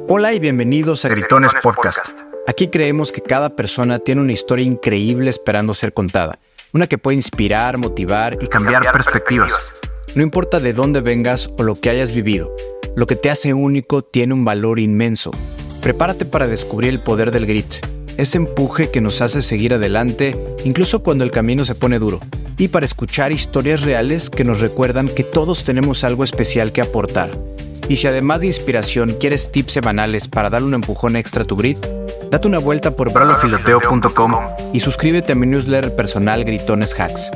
Hola y bienvenidos a Gritones Podcast. Aquí creemos que cada persona tiene una historia increíble esperando ser contada. Una que puede inspirar, motivar y cambiar perspectivas. No importa de dónde vengas o lo que hayas vivido, lo que te hace único tiene un valor inmenso. Prepárate para descubrir el poder del grit, ese empuje que nos hace seguir adelante incluso cuando el camino se pone duro. Y para escuchar historias reales que nos recuerdan que todos tenemos algo especial que aportar. Y si además de inspiración quieres tips semanales para darle un empujón extra a tu grit, date una vuelta por bralofiloteo.com y suscríbete a mi newsletter personal Gritones Hacks.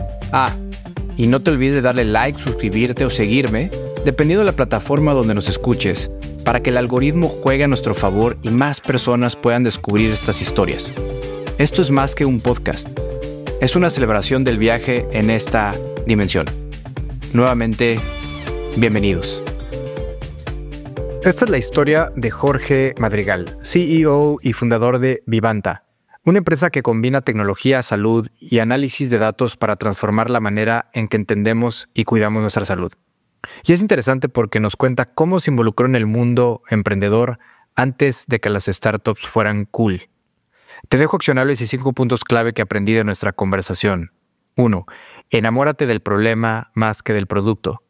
Y no te olvides de darle like, suscribirte o seguirme, dependiendo de la plataforma donde nos escuches, para que el algoritmo juegue a nuestro favor y más personas puedan descubrir estas historias. Esto es más que un podcast. Es una celebración del viaje en esta dimensión. Nuevamente, bienvenidos. Esta es la historia de Jorge Madrigal, CEO y fundador de Vivanta, una empresa que combina tecnología, salud y análisis de datos para transformar la manera en que entendemos y cuidamos nuestra salud. Y es interesante porque nos cuenta cómo se involucró en el mundo emprendedor antes de que las startups fueran cool. Te dejo accionables y 5 puntos clave que aprendí de nuestra conversación. 1. Enamórate del problema más que del producto.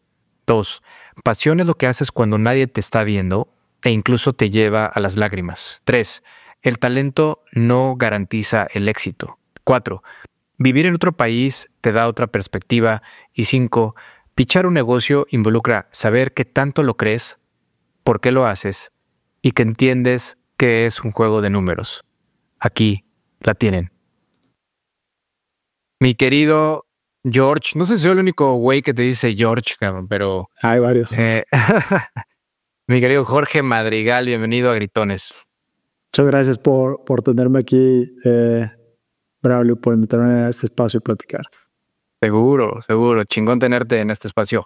2. Pasión es lo que haces cuando nadie te está viendo e incluso te lleva a las lágrimas. 3. El talento no garantiza el éxito. 4. Vivir en otro país te da otra perspectiva. Y 5. Pichar un negocio involucra saber qué tanto lo crees, por qué lo haces y que entiendes que es un juego de números. Aquí la tienen. Mi querido George, no sé si soy el único güey que te dice George, cabrón, pero... Hay varios. Mi querido Jorge Madrigal, bienvenido a Gritones. Muchas gracias por tenerme aquí, Braulio, por invitarme a este espacio y platicar. Seguro. Chingón tenerte en este espacio.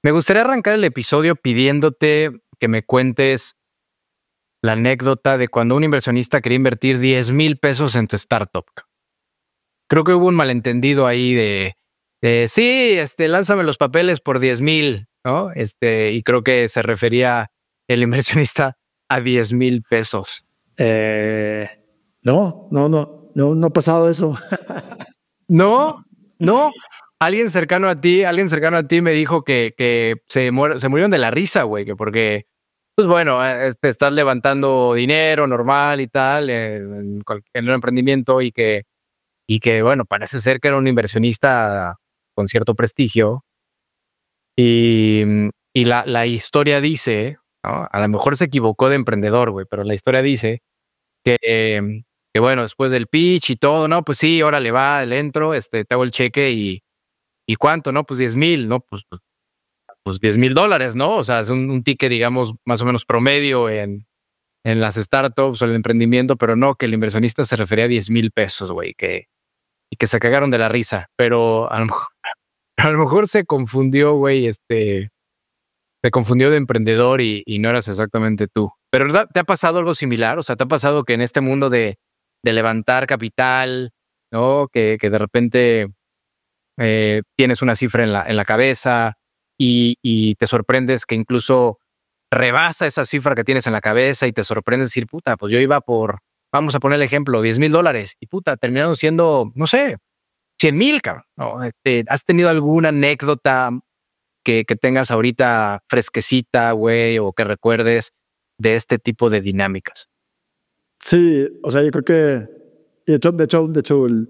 Me gustaría arrancar el episodio pidiéndote que me cuentes la anécdota de cuando un inversionista quería invertir 10,000 pesos en tu startup. Creo que hubo un malentendido ahí de sí, lánzame los papeles por 10,000, ¿no? Y creo que se refería el inversionista a 10,000 pesos. No ha pasado eso. No. Alguien cercano a ti me dijo que se murieron de la risa, güey, que porque, pues bueno, estás levantando dinero normal y tal en un emprendimiento y que, bueno, parece ser que era un inversionista con cierto prestigio y la historia dice, ¿no? A lo mejor se equivocó de emprendedor, güey, pero la historia dice que bueno, después del pitch y todo, no, pues sí, órale, va, le entro, te hago el cheque ¿y cuánto? No, pues 10,000, ¿no? Pues $10,000, ¿no? O sea, es un ticket, digamos, más o menos promedio en las startups o el emprendimiento, pero no, que el inversionista se refería a 10,000 pesos, güey, y que se cagaron de la risa, pero a lo mejor se confundió, güey, se confundió de emprendedor y no eras exactamente tú. Pero ¿verdad? ¿Te ha pasado algo similar? O sea, ¿te ha pasado que en este mundo de levantar capital, ¿no? Que de repente tienes una cifra en la cabeza y te sorprendes que incluso rebasa esa cifra que tienes en la cabeza y te sorprendes decir, puta, pues yo iba por, vamos a poner el ejemplo, $10,000 y puta, terminaron siendo, no sé, 100,000, cabrón, ¿no? ¿Has tenido alguna anécdota que tengas ahorita fresquecita, güey, o que recuerdes de este tipo de dinámicas? Sí, o sea, yo creo que, de hecho el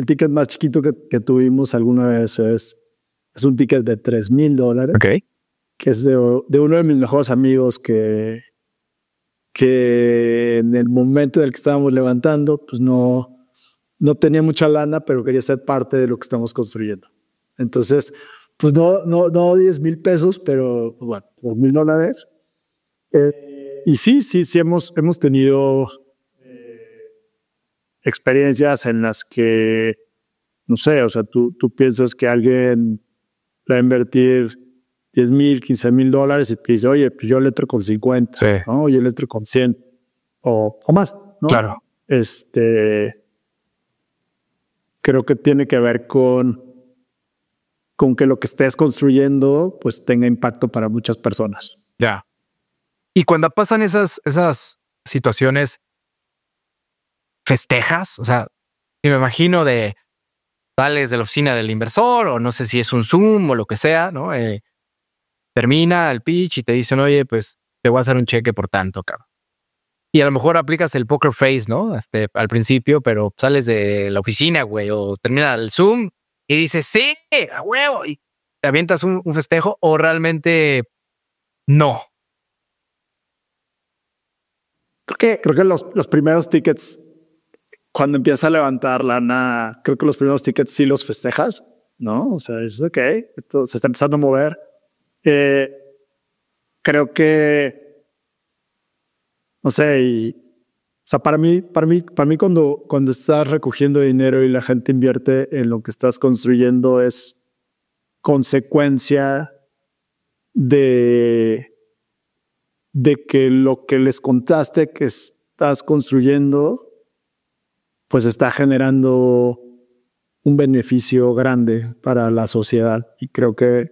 ticket más chiquito que tuvimos alguna vez es un ticket de $3,000. Ok. Que es de uno de mis mejores amigos que en el momento en el que estábamos levantando, pues no tenía mucha lana, pero quería ser parte de lo que estamos construyendo. Entonces, pues no 10,000 pesos, pero pues bueno, $3,000. Y sí hemos tenido experiencias en las que, no sé, o sea, tú piensas que alguien va a invertir 10,000, $15,000 y te dice, oye, pues yo le entro con 50, Sí. ¿no? Yo le entro con 100 o más, ¿no? Claro. Creo que tiene que ver con que lo que estés construyendo pues tenga impacto para muchas personas. Ya. Y cuando pasan esas situaciones, ¿festejas? O sea, me imagino sales de la oficina del inversor o no sé si es un Zoom o lo que sea, ¿no? Termina el pitch y te dicen, oye, pues te voy a hacer un cheque por tanto, cabrón. Y a lo mejor aplicas el poker face, ¿no? Al principio, pero sales de la oficina, güey, o termina el Zoom y dices, sí, a huevo, y te avientas un festejo o realmente no. Creo que los primeros tickets, cuando empieza a levantar lana, creo que los primeros tickets sí los festejas, ¿no? O sea, es ok, esto se está empezando a mover. Creo que, no sé, o sea, para mí cuando estás recogiendo dinero y la gente invierte en lo que estás construyendo es consecuencia de que lo que les contaste que estás construyendo, pues está generando un beneficio grande para la sociedad. Y creo que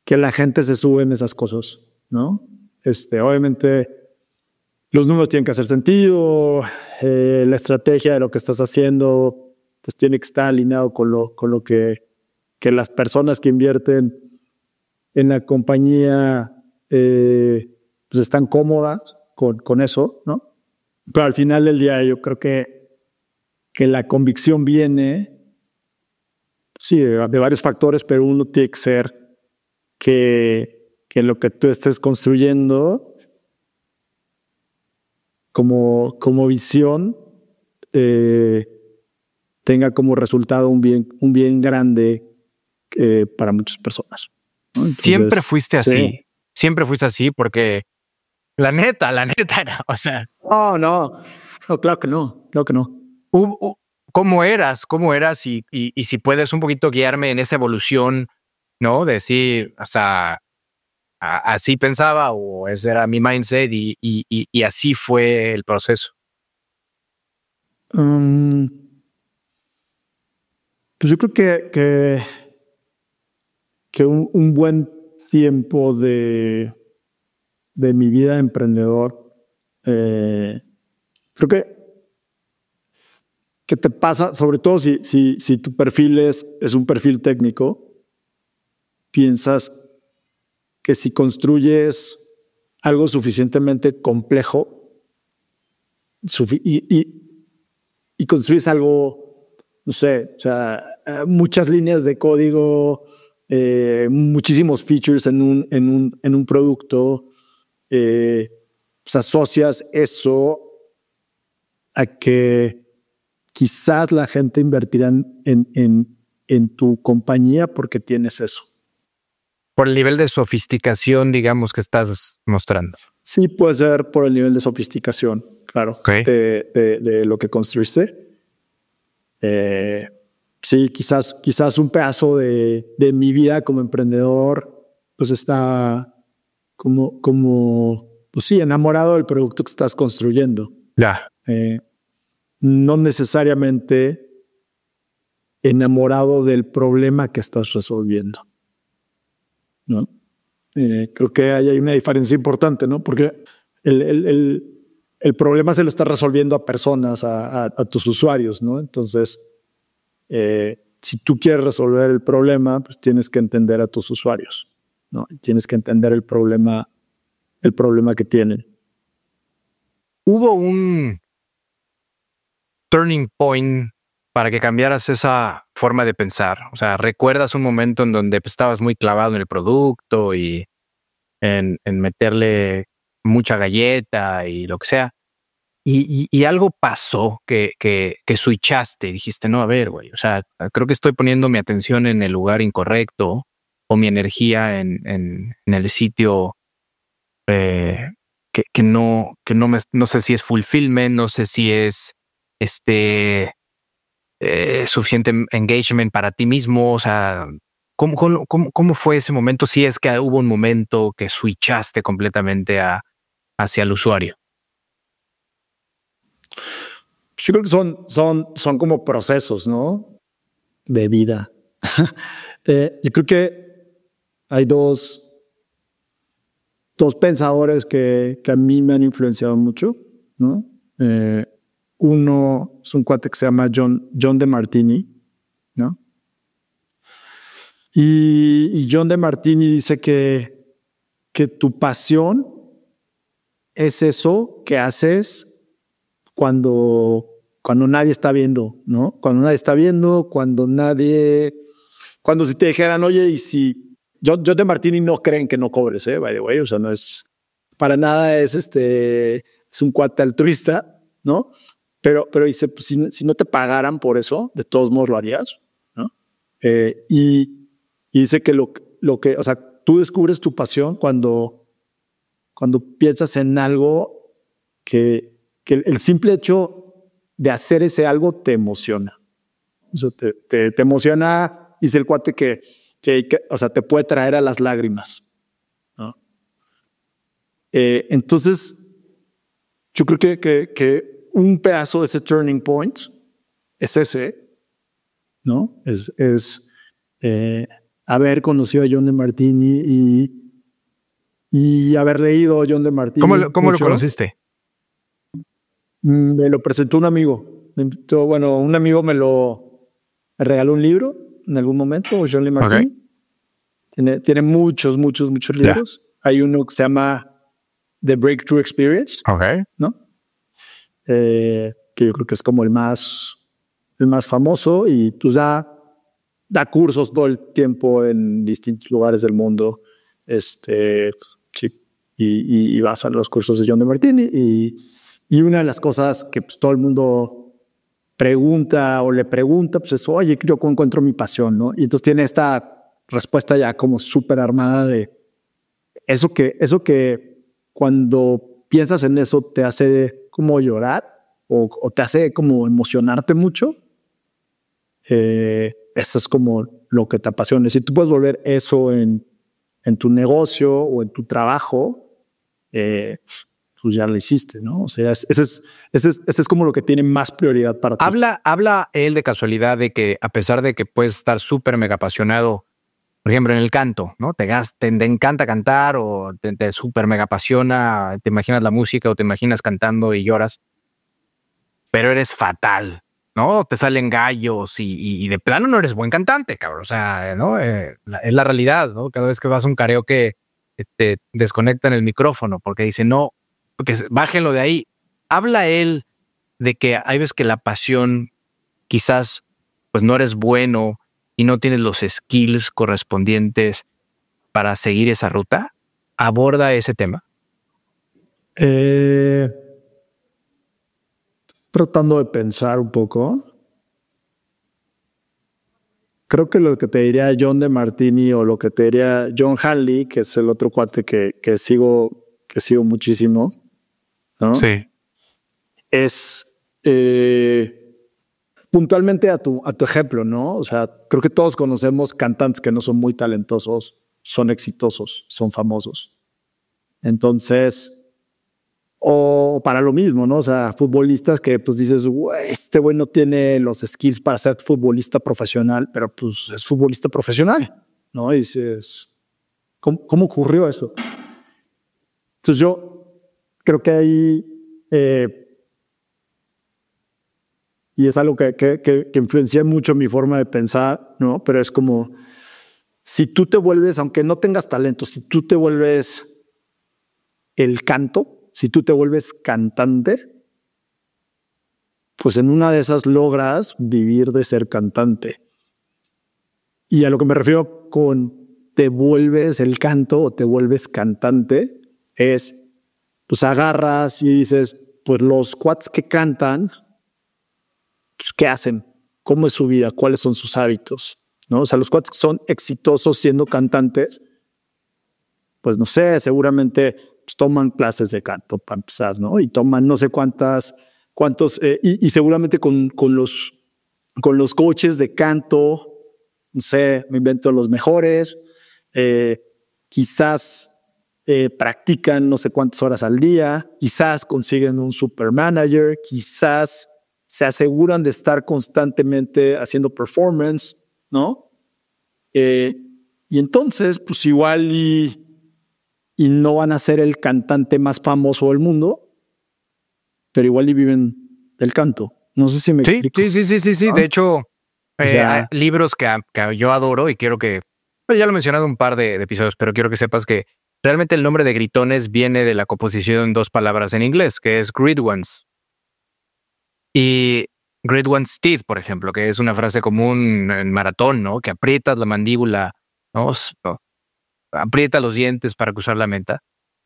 la gente se sube en esas cosas, ¿no? Obviamente los números tienen que hacer sentido, la estrategia de lo que estás haciendo pues tiene que estar alineado con lo que las personas que invierten en la compañía pues están cómodas con eso, ¿no? Pero al final del día yo creo que la convicción viene, sí, de varios factores, pero uno tiene que ser que lo que tú estés construyendo como visión tenga como resultado un bien grande para muchas personas, ¿no? Entonces, siempre fuiste así. Sí. Siempre fuiste así porque la neta, o sea. No, claro que no. ¿Cómo eras? Y si puedes un poquito guiarme en esa evolución, ¿no? Decir, o sea, así pensaba o ese era mi mindset y así fue el proceso. Pues yo creo que un buen tiempo de mi vida de emprendedor, creo que te pasa, sobre todo si tu perfil es un perfil técnico, piensas que si construyes algo suficientemente complejo y construyes algo, no sé, o sea, muchas líneas de código, muchísimos features en un producto, pues asocias eso a que quizás la gente invertirá en tu compañía porque tienes eso. Por el nivel de sofisticación, digamos, que estás mostrando. Sí, puede ser por el nivel de sofisticación, claro, Okay. de lo que construiste. Sí, quizás un pedazo de mi vida como emprendedor, pues está como pues sí, enamorado del producto que estás construyendo. Ya. No necesariamente enamorado del problema que estás resolviendo, ¿no? Creo que ahí hay una diferencia importante, ¿no? Porque el problema se lo está resolviendo a personas, a tus usuarios, ¿no? Entonces, si tú quieres resolver el problema, pues tienes que entender a tus usuarios, ¿no? Tienes que entender el problema que tienen. ¿Hubo un turning point para que cambiaras esa forma de pensar? O sea, ¿recuerdas un momento en donde estabas muy clavado en el producto y en meterle mucha galleta y lo que sea? Y algo pasó que switchaste y dijiste, no, a ver, güey, o sea, creo que estoy poniendo mi atención en el lugar incorrecto o mi energía en el sitio que no sé si es fulfillment, no sé si es suficiente engagement para ti mismo, o sea, ¿cómo fue ese momento? Si es que hubo un momento que switchaste completamente hacia el usuario. Yo creo que son como procesos, ¿no? De vida. Yo creo que hay dos dos pensadores que a mí me han influenciado mucho, ¿no? Uno es un cuate que se llama John DeMartini, ¿no? Y John DeMartini dice que tu pasión es eso que haces cuando nadie está viendo, ¿no? Cuando nadie está viendo, cuando si te dijeran, oye, y si John DeMartini no creen que no cobres, by the way, o sea, no es para nada, es un cuate altruista, ¿no? Pero dice, pues, si no te pagaran por eso, de todos modos lo harías, ¿no? Y dice que lo que, o sea, tú descubres tu pasión cuando piensas en algo que el simple hecho de hacer ese algo te emociona. O sea, te emociona, dice el cuate que o sea, te puede traer a las lágrimas, ¿no? Entonces, yo creo que un pedazo de ese turning point es ese, ¿no? Es haber conocido a John DeMartini y haber leído a John DeMartini. ¿Cómo lo conociste? Me lo presentó un amigo. Un amigo me regaló un libro en algún momento, John DeMartini. Okay. Tiene muchos libros. Yeah. Hay uno que se llama The Breakthrough Experience. Okay. ¿No? Que yo creo que es como el más famoso y pues da cursos todo el tiempo en distintos lugares del mundo. Sí. Y vas a los cursos de John DeMartini y una de las cosas que pues, todo el mundo pregunta o le pregunta, pues es, oye, yo encuentro mi pasión, ¿no? Y entonces tiene esta respuesta ya como súper armada de eso que cuando piensas en eso te hace como llorar o te hace como emocionarte mucho. Eso es como lo que te apasiona. Si tú puedes volver eso en tu negocio o en tu trabajo, pues ya lo hiciste, ¿no? O sea, ese es como lo que tiene más prioridad para ti. Habla él de casualidad de que a pesar de que puedes estar súper mega apasionado, por ejemplo, en el canto, ¿no? Te encanta cantar o te súper mega apasiona, te imaginas la música o te imaginas cantando y lloras, pero eres fatal, ¿no? Te salen gallos y de plano no eres buen cantante, cabrón. O sea, ¿no? Es la realidad, ¿no? Cada vez que vas a un karaoke te desconectan el micrófono porque dicen, no, porque bájenlo de ahí. Habla él de que hay veces que la pasión quizás pues no eres bueno y no tienes los skills correspondientes para seguir esa ruta. ¿Aborda ese tema? Tratando de pensar un poco. Creo que lo que te diría John DeMartini o lo que te diría John Hanley, que es el otro cuate que sigo muchísimo, ¿no? Sí. Es puntualmente a tu ejemplo, ¿no? O sea, creo que todos conocemos cantantes que no son muy talentosos, son exitosos, son famosos. Entonces, o para lo mismo, ¿no? O sea, futbolistas que pues dices, güey, este güey no tiene los skills para ser futbolista profesional, pero pues es futbolista profesional, ¿no? Y dices, ¿cómo ocurrió eso? Entonces yo creo que ahí, y es algo que influencia mucho mi forma de pensar, ¿no? Pero es como, si tú te vuelves, aunque no tengas talento, si tú te vuelves el canto, si tú te vuelves cantante, pues en una de esas logras vivir de ser cantante. Y a lo que me refiero con te vuelves el canto o te vuelves cantante es, pues agarras y dices, pues los cuates que cantan, pues, ¿qué hacen? ¿Cómo es su vida? ¿Cuáles son sus hábitos? ¿No? O sea, los cuates que son exitosos siendo cantantes, pues no sé, seguramente pues, toman clases de canto para empezar, ¿no? Y toman no sé cuántos, y seguramente con los coaches de canto, no sé, me invento los mejores, quizás practican no sé cuántas horas al día, quizás consiguen un super manager, quizás se aseguran de estar constantemente haciendo performance, ¿no? Y entonces, pues igual y no van a ser el cantante más famoso del mundo, pero igual y viven del canto. No sé si me explico. Sí. ¿No? De hecho, O sea, hay libros que yo adoro y quiero que... Pues ya lo he mencionado en un par de episodios, pero quiero que sepas que realmente el nombre de Gritones viene de la composición en 2 palabras en inglés, que es Great Ones. Y Great One's Teeth, por ejemplo, que es una frase común en maratón, ¿no? Que aprietas la mandíbula, ¿no? Aprieta los dientes para cruzar la meta.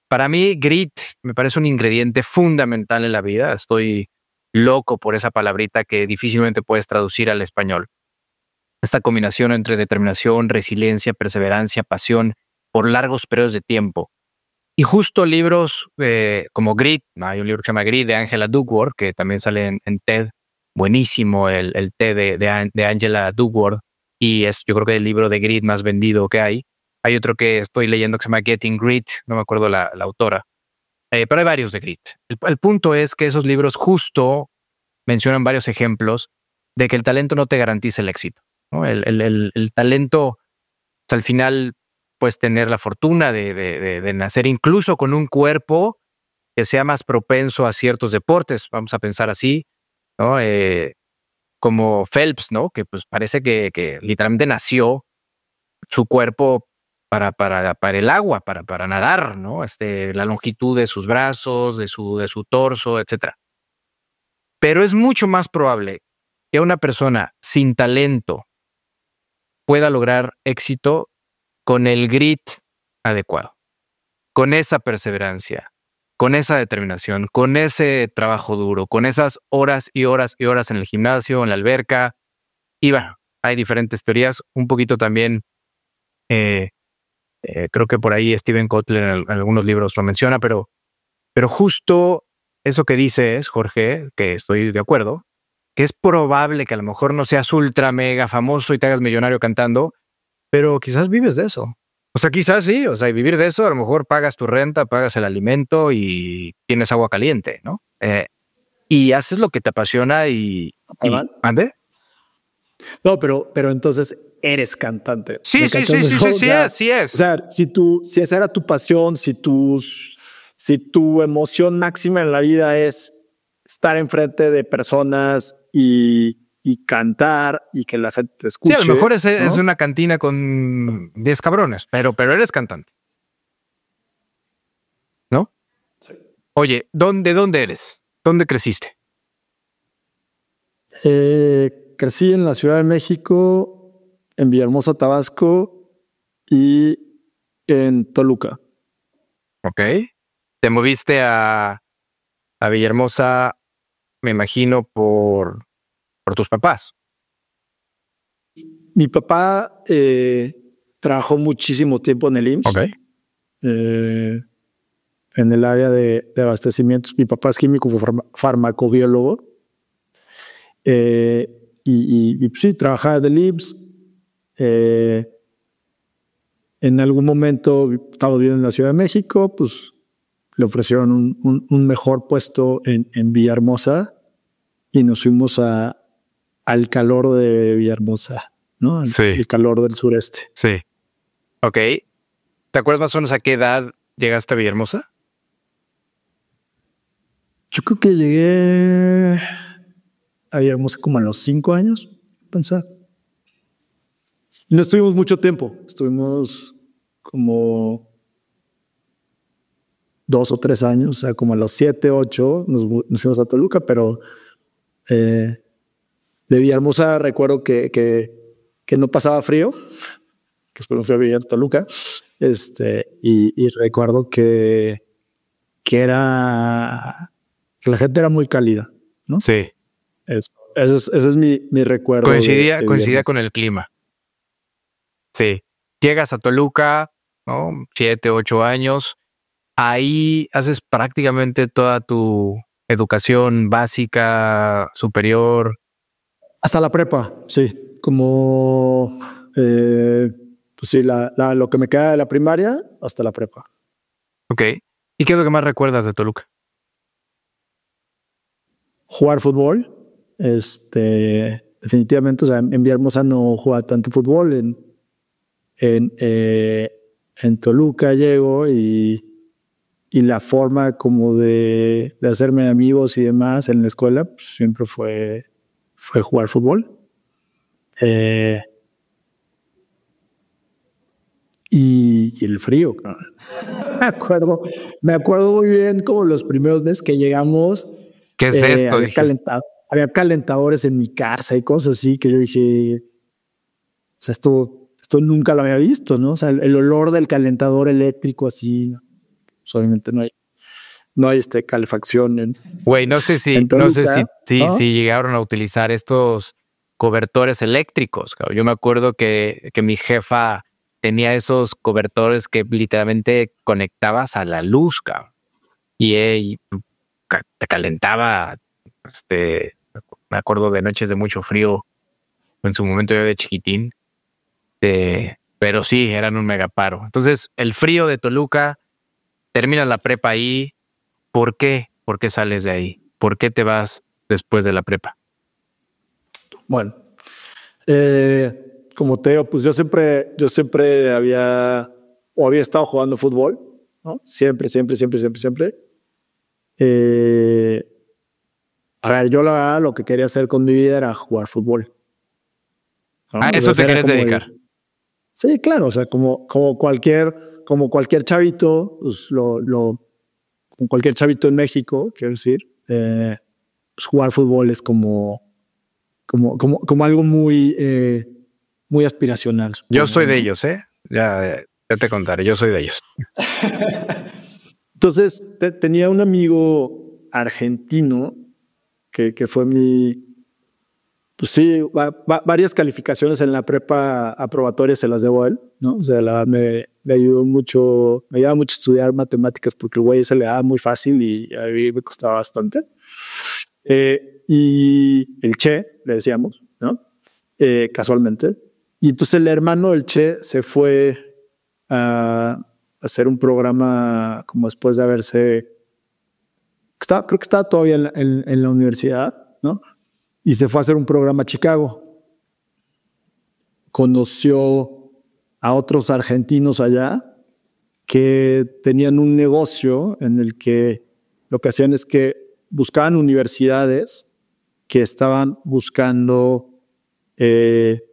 Para mí, grit me parece un ingrediente fundamental en la vida. Estoy loco por esa palabrita que difícilmente puedes traducir al español. Esta combinación entre determinación, resiliencia, perseverancia, pasión por largos periodos de tiempo. Y justo libros como Grit, hay un libro que se llama Grit de Angela Duckworth, que también sale en TED. Buenísimo el TED de Angela Duckworth. Y es, yo creo que el libro de Grit más vendido que hay. Hay otro que estoy leyendo que se llama Getting Grit, no me acuerdo la autora. Pero hay varios de Grit. El punto es que esos libros justo mencionan varios ejemplos de que el talento no te garantiza el éxito, ¿no? El talento, pues, al final puedes tener la fortuna de nacer incluso con un cuerpo que sea más propenso a ciertos deportes, vamos a pensar así, ¿no? Como Phelps, ¿no? Que pues parece que literalmente nació su cuerpo para el agua, para nadar, ¿no? La longitud de sus brazos, de su torso, etcétera. Pero es mucho más probable que una persona sin talento pueda lograr éxito con el grit adecuado, con esa perseverancia, con esa determinación, con ese trabajo duro, con esas horas y horas y horas en el gimnasio, en la alberca. Y bueno, hay diferentes teorías, un poquito también, creo que por ahí Steven Kotler en algunos libros lo menciona, pero justo eso que dices, Jorge, que estoy de acuerdo, que es probable que a lo mejor no seas ultra mega famoso y te hagas millonario cantando, pero quizás vives de eso. O sea, quizás sí, o sea, y vivir de eso, a lo mejor pagas tu renta, pagas el alimento y tienes agua caliente, ¿no? Y haces lo que te apasiona y ¿ande? No, pero entonces eres cantante. Sí, ¿Me sí, cachas sí, eso? sí, O sí, sea, es, sí es. O sea, si esa era tu pasión, si tu emoción máxima en la vida es estar enfrente de personas y cantar y que la gente te escuche. Sí, a lo mejor es ¿no? una cantina con 10 cabrones, pero eres cantante. ¿No? Sí. Oye, ¿de dónde eres? ¿Dónde creciste? Crecí en la Ciudad de México, en Villahermosa, Tabasco y en Toluca. Ok. Te moviste a Villahermosa, me imagino, por tus papás. Mi papá trabajó muchísimo tiempo en el IMSS. Ok. En el área de abastecimientos. Mi papá es químico farmacobiólogo. Y sí, trabajaba del IMSS. En algún momento estaba viviendo en la Ciudad de México, pues le ofrecieron un mejor puesto en Villahermosa y nos fuimos al calor de Villahermosa, ¿no? Sí. El calor del sureste. Sí. Ok. ¿Te acuerdas más o menos a qué edad llegaste a Villahermosa? Yo creo que llegué a Villahermosa como a los 5 años, pensar. Y no estuvimos mucho tiempo, estuvimos como 2 o 3 años, o sea, como a los 7, 8 nos fuimos a Toluca, pero de Villahermosa recuerdo que no pasaba frío, que después me fui a vivir a Toluca, y recuerdo que la gente era muy cálida, ¿no? Sí. Ese es mi recuerdo. Coincidía con el clima. Sí. Llegas a Toluca, ¿no? 7, 8 años. Ahí haces prácticamente toda tu educación básica, superior. Hasta la prepa, sí. Como, pues sí, lo que me queda de la primaria hasta la prepa. Ok. ¿Y qué es lo que más recuerdas de Toluca? Jugar fútbol. Definitivamente, o sea, en Villahermosa no jugaba tanto fútbol. En en Toluca llego y la forma como de hacerme amigos y demás en la escuela pues, siempre fue jugar fútbol. Y el frío, me acuerdo muy bien como los primeros meses que llegamos. ¿Qué es esto? Había calentadores en mi casa y cosas así que yo dije, o sea, esto nunca lo había visto, ¿no? O sea, el olor del calentador eléctrico así, ¿no? Pues obviamente no hay calefacción. Güey, no sé si llegaron a utilizar estos cobertores eléctricos. Cabrón. Yo me acuerdo que mi jefa tenía esos cobertores que literalmente conectabas a la luz, cabrón. Y te calentaba. Me acuerdo de noches de mucho frío. En su momento yo de chiquitín. Pero sí, eran un megaparo. Entonces, el frío de Toluca, terminas la prepa ahí. ¿Por qué? ¿Por qué sales de ahí? ¿Por qué te vas después de la prepa? Bueno, como te digo, pues yo siempre había estado jugando fútbol, ¿no? Siempre. A ver, yo la verdad lo que quería hacer con mi vida era jugar fútbol, ¿no? ¿A eso te quieres dedicar? Sí, claro, o sea, como cualquier chavito, pues como cualquier chavito en México, quiero decir, pues jugar fútbol es como algo muy aspiracional. Yo soy de ellos, ¿eh? Ya te contaré, yo soy de ellos. Entonces, tenía un amigo argentino que fue pues sí, varias calificaciones en la prepa aprobatoria se las debo a él, ¿no? O sea, me ayudó mucho, me ayudaba mucho a estudiar matemáticas porque el güey se le daba muy fácil y a mí me costaba bastante. Y el Che, le decíamos, ¿no? Casualmente. Y entonces el hermano del Che se fue a hacer un programa como después de haberse... creo que estaba todavía en la universidad, ¿no? Y se fue a hacer un programa a Chicago. Conoció a otros argentinos allá que tenían un negocio en el que lo que hacían es que buscaban universidades que estaban buscando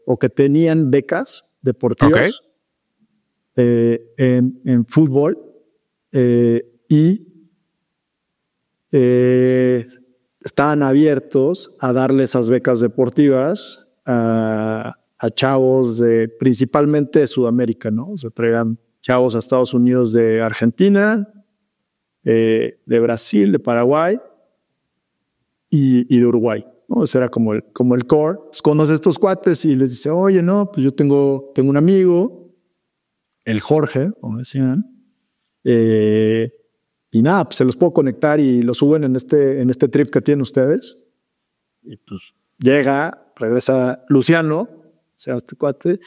o que tenían becas deportivas en fútbol y estaban abiertos a darle esas becas deportivas a chavos principalmente de Sudamérica, ¿no? O sea, traían chavos a Estados Unidos de Argentina, de Brasil, de Paraguay y de Uruguay, ¿no? Ese era como el core. Pues conoce a estos cuates y les dice, oye, no, pues yo tengo un amigo, el Jorge, como decían, y nada, pues se los puedo conectar y lo suben en este trip que tienen ustedes. Y pues regresa Luciano, o sea, este cuate,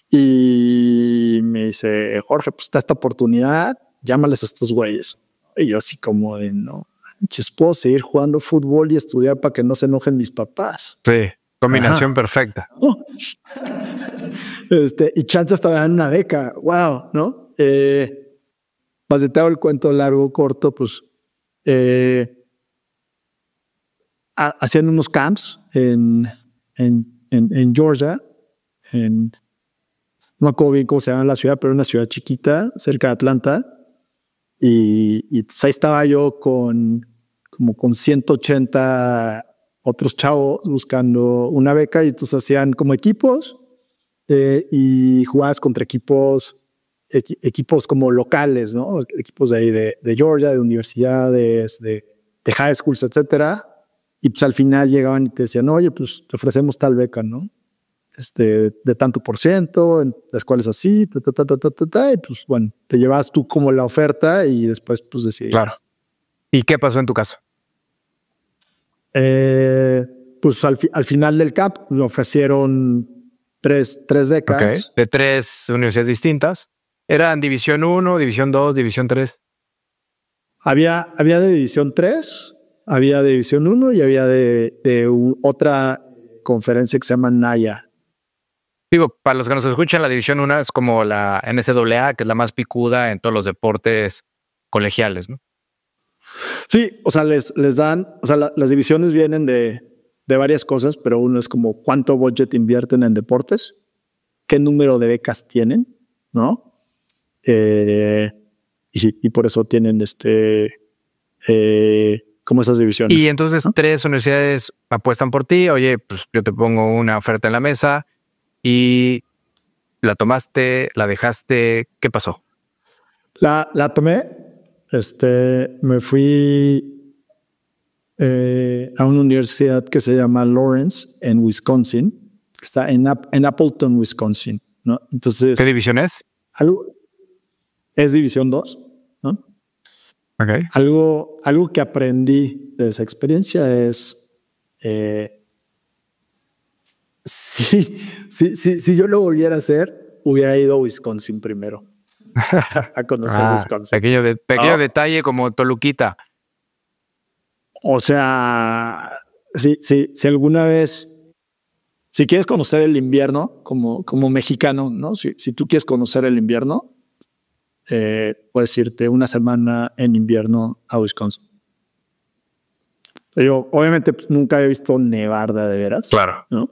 y me dice, Jorge, pues está esta oportunidad, llámales a estos güeyes. Y yo así como de, no manches, puedo seguir jugando fútbol y estudiar para que no se enojen mis papás. Sí, combinación perfecta. Y chance hasta dan una beca, wow, ¿no? Más de te hago el cuento largo, corto, pues hacían unos camps en Georgia, no me acuerdo bien cómo se llama la ciudad, pero una ciudad chiquita, cerca de Atlanta, y ahí estaba yo con 180 otros chavos buscando una beca, y entonces hacían como equipos y jugabas contra equipos como locales, ¿no? Equipos de ahí de Georgia, de universidades, de high schools, etcétera. Y pues al final llegaban y te decían, oye, pues te ofrecemos tal beca, ¿no? De tanto por ciento, en la escuela es así, y pues bueno, te llevas tú como la oferta y después pues decidías. Claro. ¿Y qué pasó en tu caso? Pues al final del CAP me ofrecieron tres becas. Okay. De 3 universidades distintas. ¿Eran División 1, División 2, División 3? Había de División 3, había de División 1 y había de otra conferencia que se llama NAIA. Digo, para los que nos escuchan, la División 1 es como la NCAA, que es la más picuda en todos los deportes colegiales, ¿no? Sí, o sea, les dan, o sea, las divisiones vienen de varias cosas, pero uno es como cuánto budget invierten en deportes, qué número de becas tienen, ¿no? Y sí, y por eso tienen como esas divisiones. Y entonces 3 universidades apuestan por ti. Oye, pues yo te pongo una oferta en la mesa y la tomaste, la dejaste. ¿Qué pasó? La tomé, me fui a una universidad que se llama Lawrence en Wisconsin, que está en Appleton, Wisconsin, ¿no? Entonces, ¿Qué división es? Es División 2, ¿no? Okay. Algo que aprendí de esa experiencia es si yo lo volviera a hacer, hubiera ido a Wisconsin primero a conocer Wisconsin. Pequeño detalle como Toluquita. O sea, si alguna vez, si quieres conocer el invierno como mexicano, ¿no? Si tú quieres conocer el invierno, puedes irte una semana en invierno a Wisconsin. Yo, obviamente, pues, nunca he visto nevar de veras. Claro. ¿No?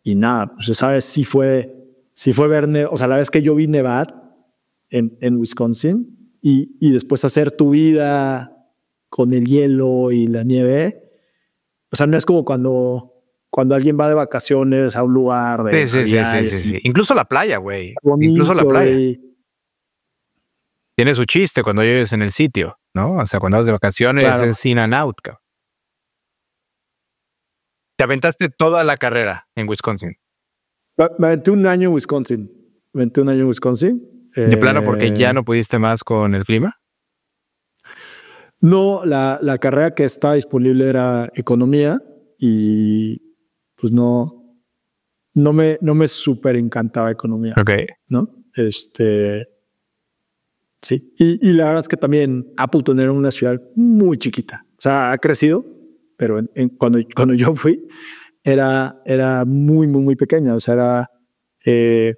Y nada, pues, ¿sabes? Sí fue ver, o sea, la vez que yo vi nevar en Wisconsin y después hacer tu vida con el hielo y la nieve. O sea, no es como cuando alguien va de vacaciones a un lugar de... Sí. Incluso la playa, güey. Bonito, incluso la playa. Tiene su chiste cuando vives en el sitio, ¿no? O sea, cuando vas de vacaciones, claro, es in and out, cabrón. Te aventaste toda la carrera en Wisconsin. Me aventé un año en Wisconsin. ¿De plano porque ya no pudiste más con el clima? No, la carrera que estaba disponible era economía y pues no me súper encantaba economía. Ok. ¿No? Sí. Y la verdad es que también Appleton era una ciudad muy chiquita. O sea, ha crecido, pero cuando yo fui era muy, muy, muy pequeña. O sea, me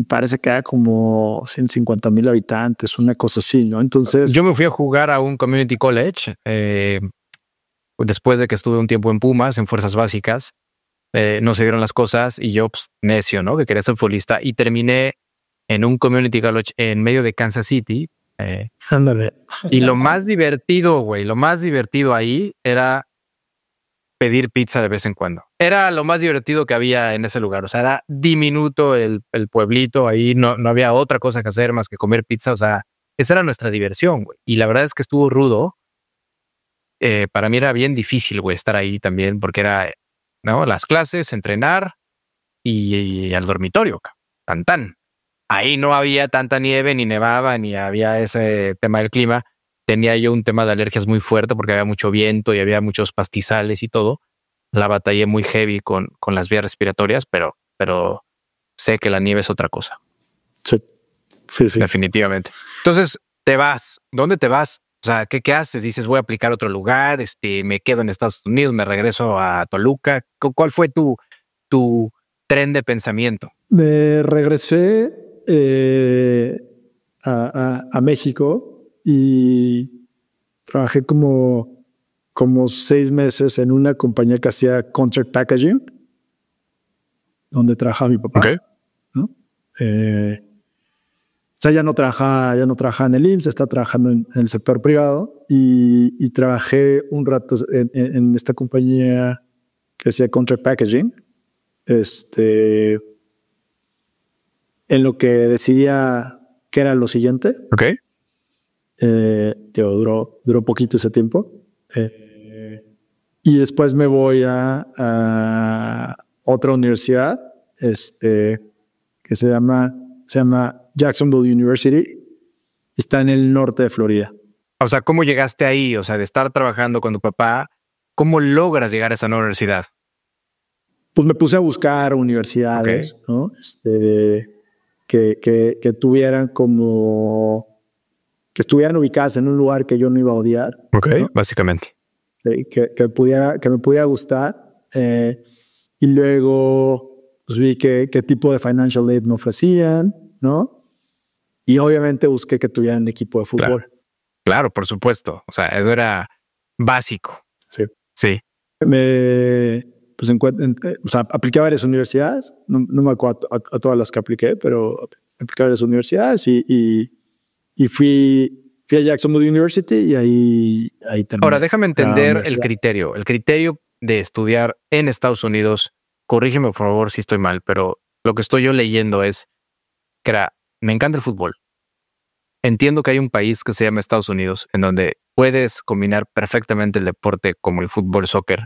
parece que era como 150,000 habitantes, una cosa así, ¿no? Entonces... Yo me fui a jugar a un community college después de que estuve un tiempo en Pumas, en Fuerzas Básicas. No se dieron las cosas y yo, pues, necio, ¿no? Que quería ser futbolista. Y terminé en un community college en medio de Kansas City. Ándale. Y lo más divertido, güey, ahí era pedir pizza de vez en cuando. Era lo más divertido que había en ese lugar. O sea, era diminuto el pueblito. Ahí no había otra cosa que hacer más que comer pizza. O sea, esa era nuestra diversión, güey. Y la verdad es que estuvo rudo. Para mí era bien difícil, güey, estar ahí también porque era, ¿no? Las clases, entrenar y al dormitorio, tan. Ahí no había tanta nieve, ni nevaba, ni había ese tema del clima. Tenía yo un tema de alergias muy fuerte porque había mucho viento y había muchos pastizales y todo. La batallé muy heavy con las vías respiratorias, pero sé que la nieve es otra cosa. Sí. Definitivamente. Entonces, te vas. ¿Dónde te vas? O sea, ¿qué haces? Dices, voy a aplicar a otro lugar, me quedo en Estados Unidos, me regreso a Toluca. ¿Cuál fue tu tren de pensamiento? Me regresé a México y trabajé como 6 meses en una compañía que hacía contract packaging, donde trabajaba mi papá. Okay. ¿No? O sea, ya no trabajaba en el IMSS, está trabajando en el sector privado y trabajé un rato en esta compañía que hacía contract packaging. En lo que decidía qué era lo siguiente. Ok. Duró poquito ese tiempo. Y después me voy a otra universidad que se llama Jacksonville University. Está en el norte de Florida. O sea, ¿cómo llegaste ahí? O sea, de estar trabajando con tu papá, ¿cómo logras llegar a esa universidad? Pues me puse a buscar universidades, okay, ¿no? Que tuvieran como... que estuvieran ubicadas en un lugar que yo no iba a odiar. Ok, ¿no? Básicamente. Que me pudiera gustar. y luego pues, vi qué tipo de financial aid me ofrecían, ¿no? Y obviamente busqué que tuvieran equipo de fútbol. Claro, por supuesto. O sea, eso era básico. Sí. Sí. Pues o sea, apliqué a varias universidades, no me acuerdo a todas las que apliqué, pero apliqué a varias universidades y fui a Jacksonville University y ahí terminé. Ahora, déjame entender el criterio. El criterio de estudiar en Estados Unidos, corrígeme por favor si estoy mal, pero lo que estoy yo leyendo es que me encanta el fútbol. Entiendo que hay un país que se llama Estados Unidos en donde puedes combinar perfectamente el deporte como el fútbol, soccer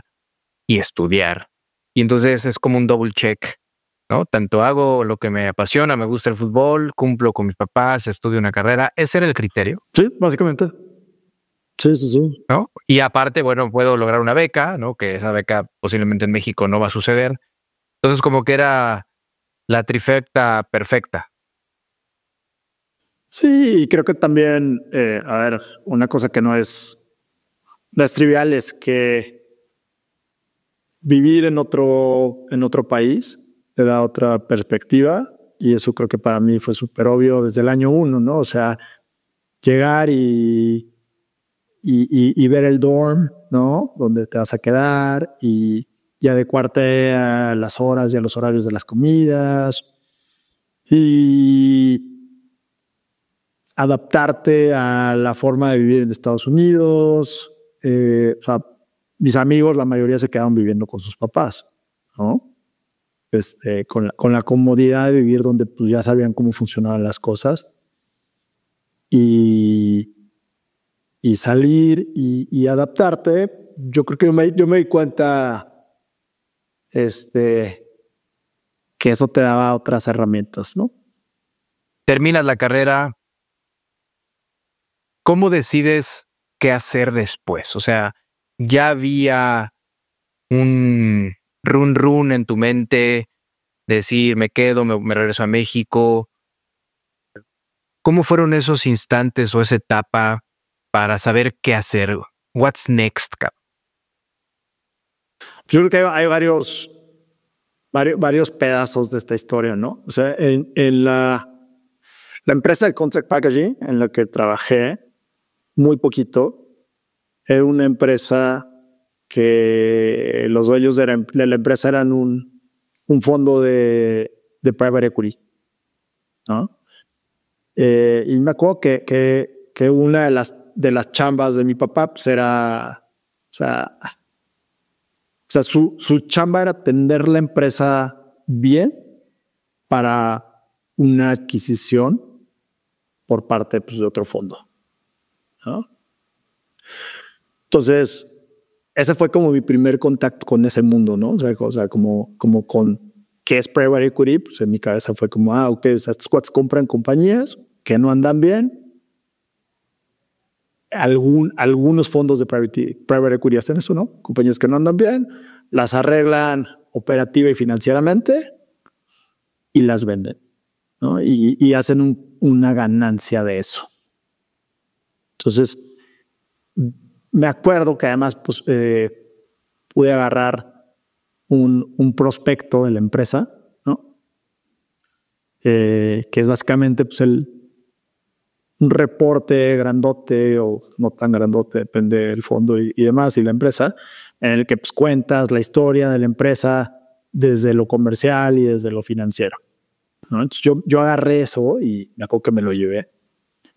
y estudiar. Y entonces es como un double check, ¿no? Tanto hago lo que me apasiona, me gusta el fútbol, cumplo con mis papás, estudio una carrera. ¿Ese era el criterio? Sí, básicamente. Sí. ¿No? Y aparte, bueno, puedo lograr una beca, ¿no? Que esa beca posiblemente en México no va a suceder. Entonces como que era la trifecta perfecta. Sí, y creo que también, a ver, una cosa que no es trivial es que vivir en otro país te da otra perspectiva y eso creo que para mí fue súper obvio desde el año 1, ¿no? O sea, llegar y ver el dorm, ¿no? Donde te vas a quedar y adecuarte a las horas y a los horarios de las comidas y adaptarte a la forma de vivir en Estados Unidos. O sea, mis amigos, la mayoría se quedaron viviendo con sus papás, ¿no? Con la comodidad de vivir donde pues, ya sabían cómo funcionaban las cosas y salir y adaptarte. Yo creo que yo me di cuenta que eso te daba otras herramientas, ¿no? Terminas la carrera. ¿Cómo decides qué hacer después? O sea, ya había un run en tu mente, decir, me quedo, me regreso a México. ¿Cómo fueron esos instantes o esa etapa para saber qué hacer? What's next, Cap? Yo creo que hay varios pedazos de esta historia, ¿no? O sea, en la empresa de Contract Packaging en la que trabajé muy poquito, era una empresa que los dueños de la empresa eran un fondo de private equity, ¿no? Y me acuerdo que una de las chambas de mi papá pues era, o sea, su chamba era atender la empresa bien para una adquisición por parte pues, de otro fondo, ¿no? Entonces, ese fue como mi primer contacto con ese mundo, ¿no? O sea como con qué es private equity, pues en mi cabeza fue como, ok, o sea, estos cuates compran compañías que no andan bien. Algunos fondos de private equity hacen eso, ¿no? Compañías que no andan bien, las arreglan operativa y financieramente y las venden, ¿no? Y hacen una ganancia de eso. Entonces, me acuerdo que además pues, pude agarrar un prospecto de la empresa, ¿no? Que es básicamente pues, un reporte grandote o no tan grandote, depende del fondo y demás, y la empresa, en el que pues, cuentas la historia de la empresa desde lo comercial y desde lo financiero, ¿no? Entonces yo agarré eso y me acuerdo que me lo llevé.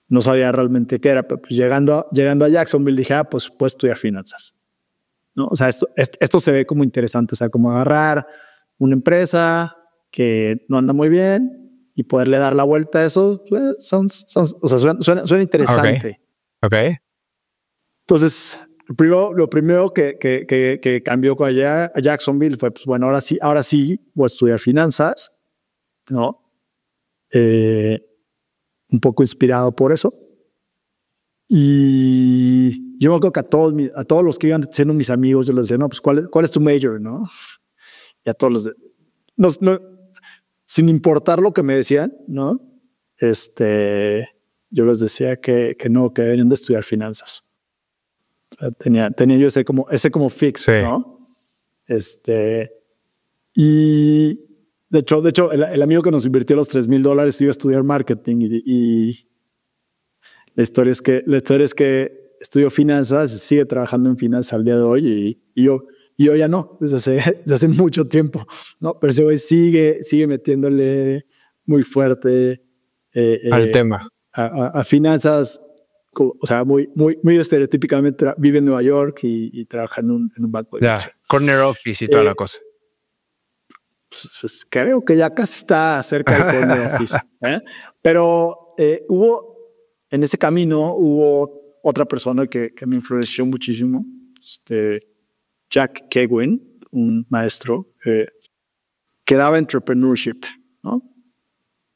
No sabía realmente qué era, pero pues llegando a Jacksonville dije, pues puedo estudiar finanzas, ¿no? O sea, esto se ve como interesante, o sea, como agarrar una empresa que no anda muy bien y poderle dar la vuelta a eso, pues, o sea, suena interesante. Okay. Entonces, lo primero que cambió con allá a Jacksonville fue, pues bueno, ahora sí voy a estudiar finanzas, ¿no? Un poco inspirado por eso. Y yo me acuerdo que a todos los que iban siendo mis amigos, yo les decía, no, pues ¿cuál es tu major, no? Y a todos los sin importar lo que me decían, ¿no? Yo les decía que no, que deberían de estudiar finanzas. O sea, tenía yo ese como fix, sí. ¿no? Y de hecho el amigo que nos invirtió los $3,000 iba a estudiar marketing y la historia es que estudió finanzas y sigue trabajando en finanzas al día de hoy y yo ya no, desde hace mucho tiempo, ¿no? Pero ese güey sigue metiéndole muy fuerte al tema. A finanzas, o sea, muy estereotípicamente vive en Nueva York y trabaja en un banco de inversión. Corner office y toda la cosa. Pues creo que ya casi está cerca del corner office. Pero en ese camino hubo otra persona que me influenció muchísimo, Jack Keguin, un maestro que daba entrepreneurship, ¿no?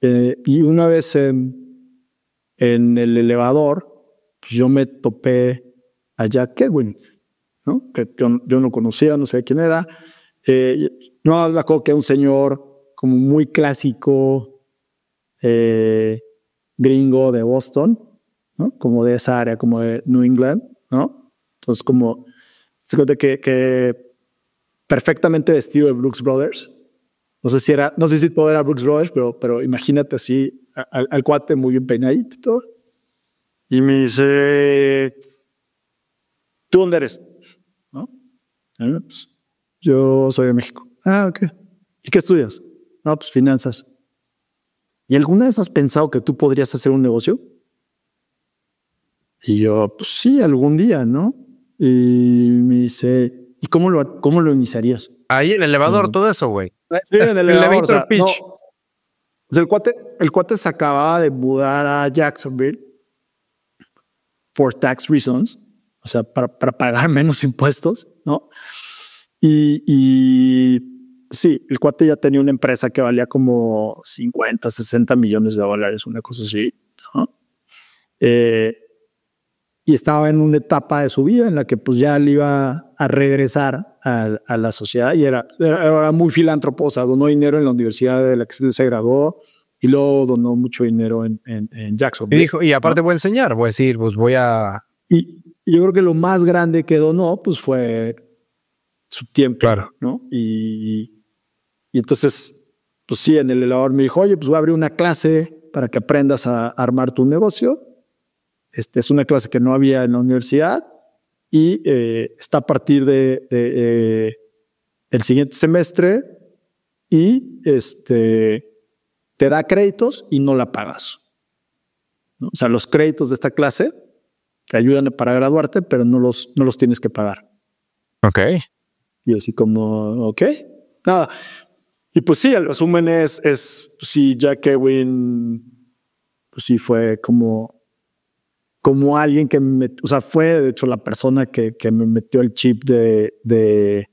Y una vez en el elevador, pues yo me topé a Jack Keguin, ¿no? Que yo no conocía, no sé quién era. No, me acuerdo que era un señor como muy clásico, gringo de Boston, ¿no? Como de esa área, como de New England, ¿no? Entonces, como se cuenta que perfectamente vestido de Brooks Brothers. No sé si todo era Brooks Brothers, pero imagínate así al cuate muy bien peinadito y todo. Y me dice, ¿tú dónde eres? ¿No? Pues, yo soy de México. Ah, ok. ¿Y qué estudias? No, pues finanzas. ¿Y alguna vez has pensado que tú podrías hacer un negocio? Y yo, pues sí, algún día, ¿no? Y me dice, ¿y cómo lo iniciarías? Ahí en el elevador, todo eso, güey. Sí, en el elevador. O sea, pitch. No. O sea, el cuate se acababa de mudar a Jacksonville for tax reasons, o sea, para pagar menos impuestos, ¿no? Y sí, el cuate ya tenía una empresa que valía como 50, 60 millones de dólares, una cosa así, ¿no? Y estaba en una etapa de su vida en la que pues ya le iba a regresar a la sociedad y era muy filántropo, o sea, donó dinero en la universidad de la que se graduó y luego donó mucho dinero en Jacksonville. Y dijo, y aparte, ¿no?, voy a enseñar, voy a decir, pues voy a... Y yo creo que lo más grande que donó pues fue su tiempo, claro, ¿no? Y entonces, pues sí, en el elevador me dijo, oye, pues voy a abrir una clase para que aprendas a armar tu negocio. Es una clase que no había en la universidad y está a partir del siguiente semestre y te da créditos y no la pagas, ¿no? O sea, los créditos de esta clase te ayudan para graduarte, pero no los tienes que pagar. Ok. Y así como, ok, nada. Y pues sí, el resumen es pues sí, Jack Keguin, pues sí fue como alguien que o sea, fue de hecho la persona que me metió el chip de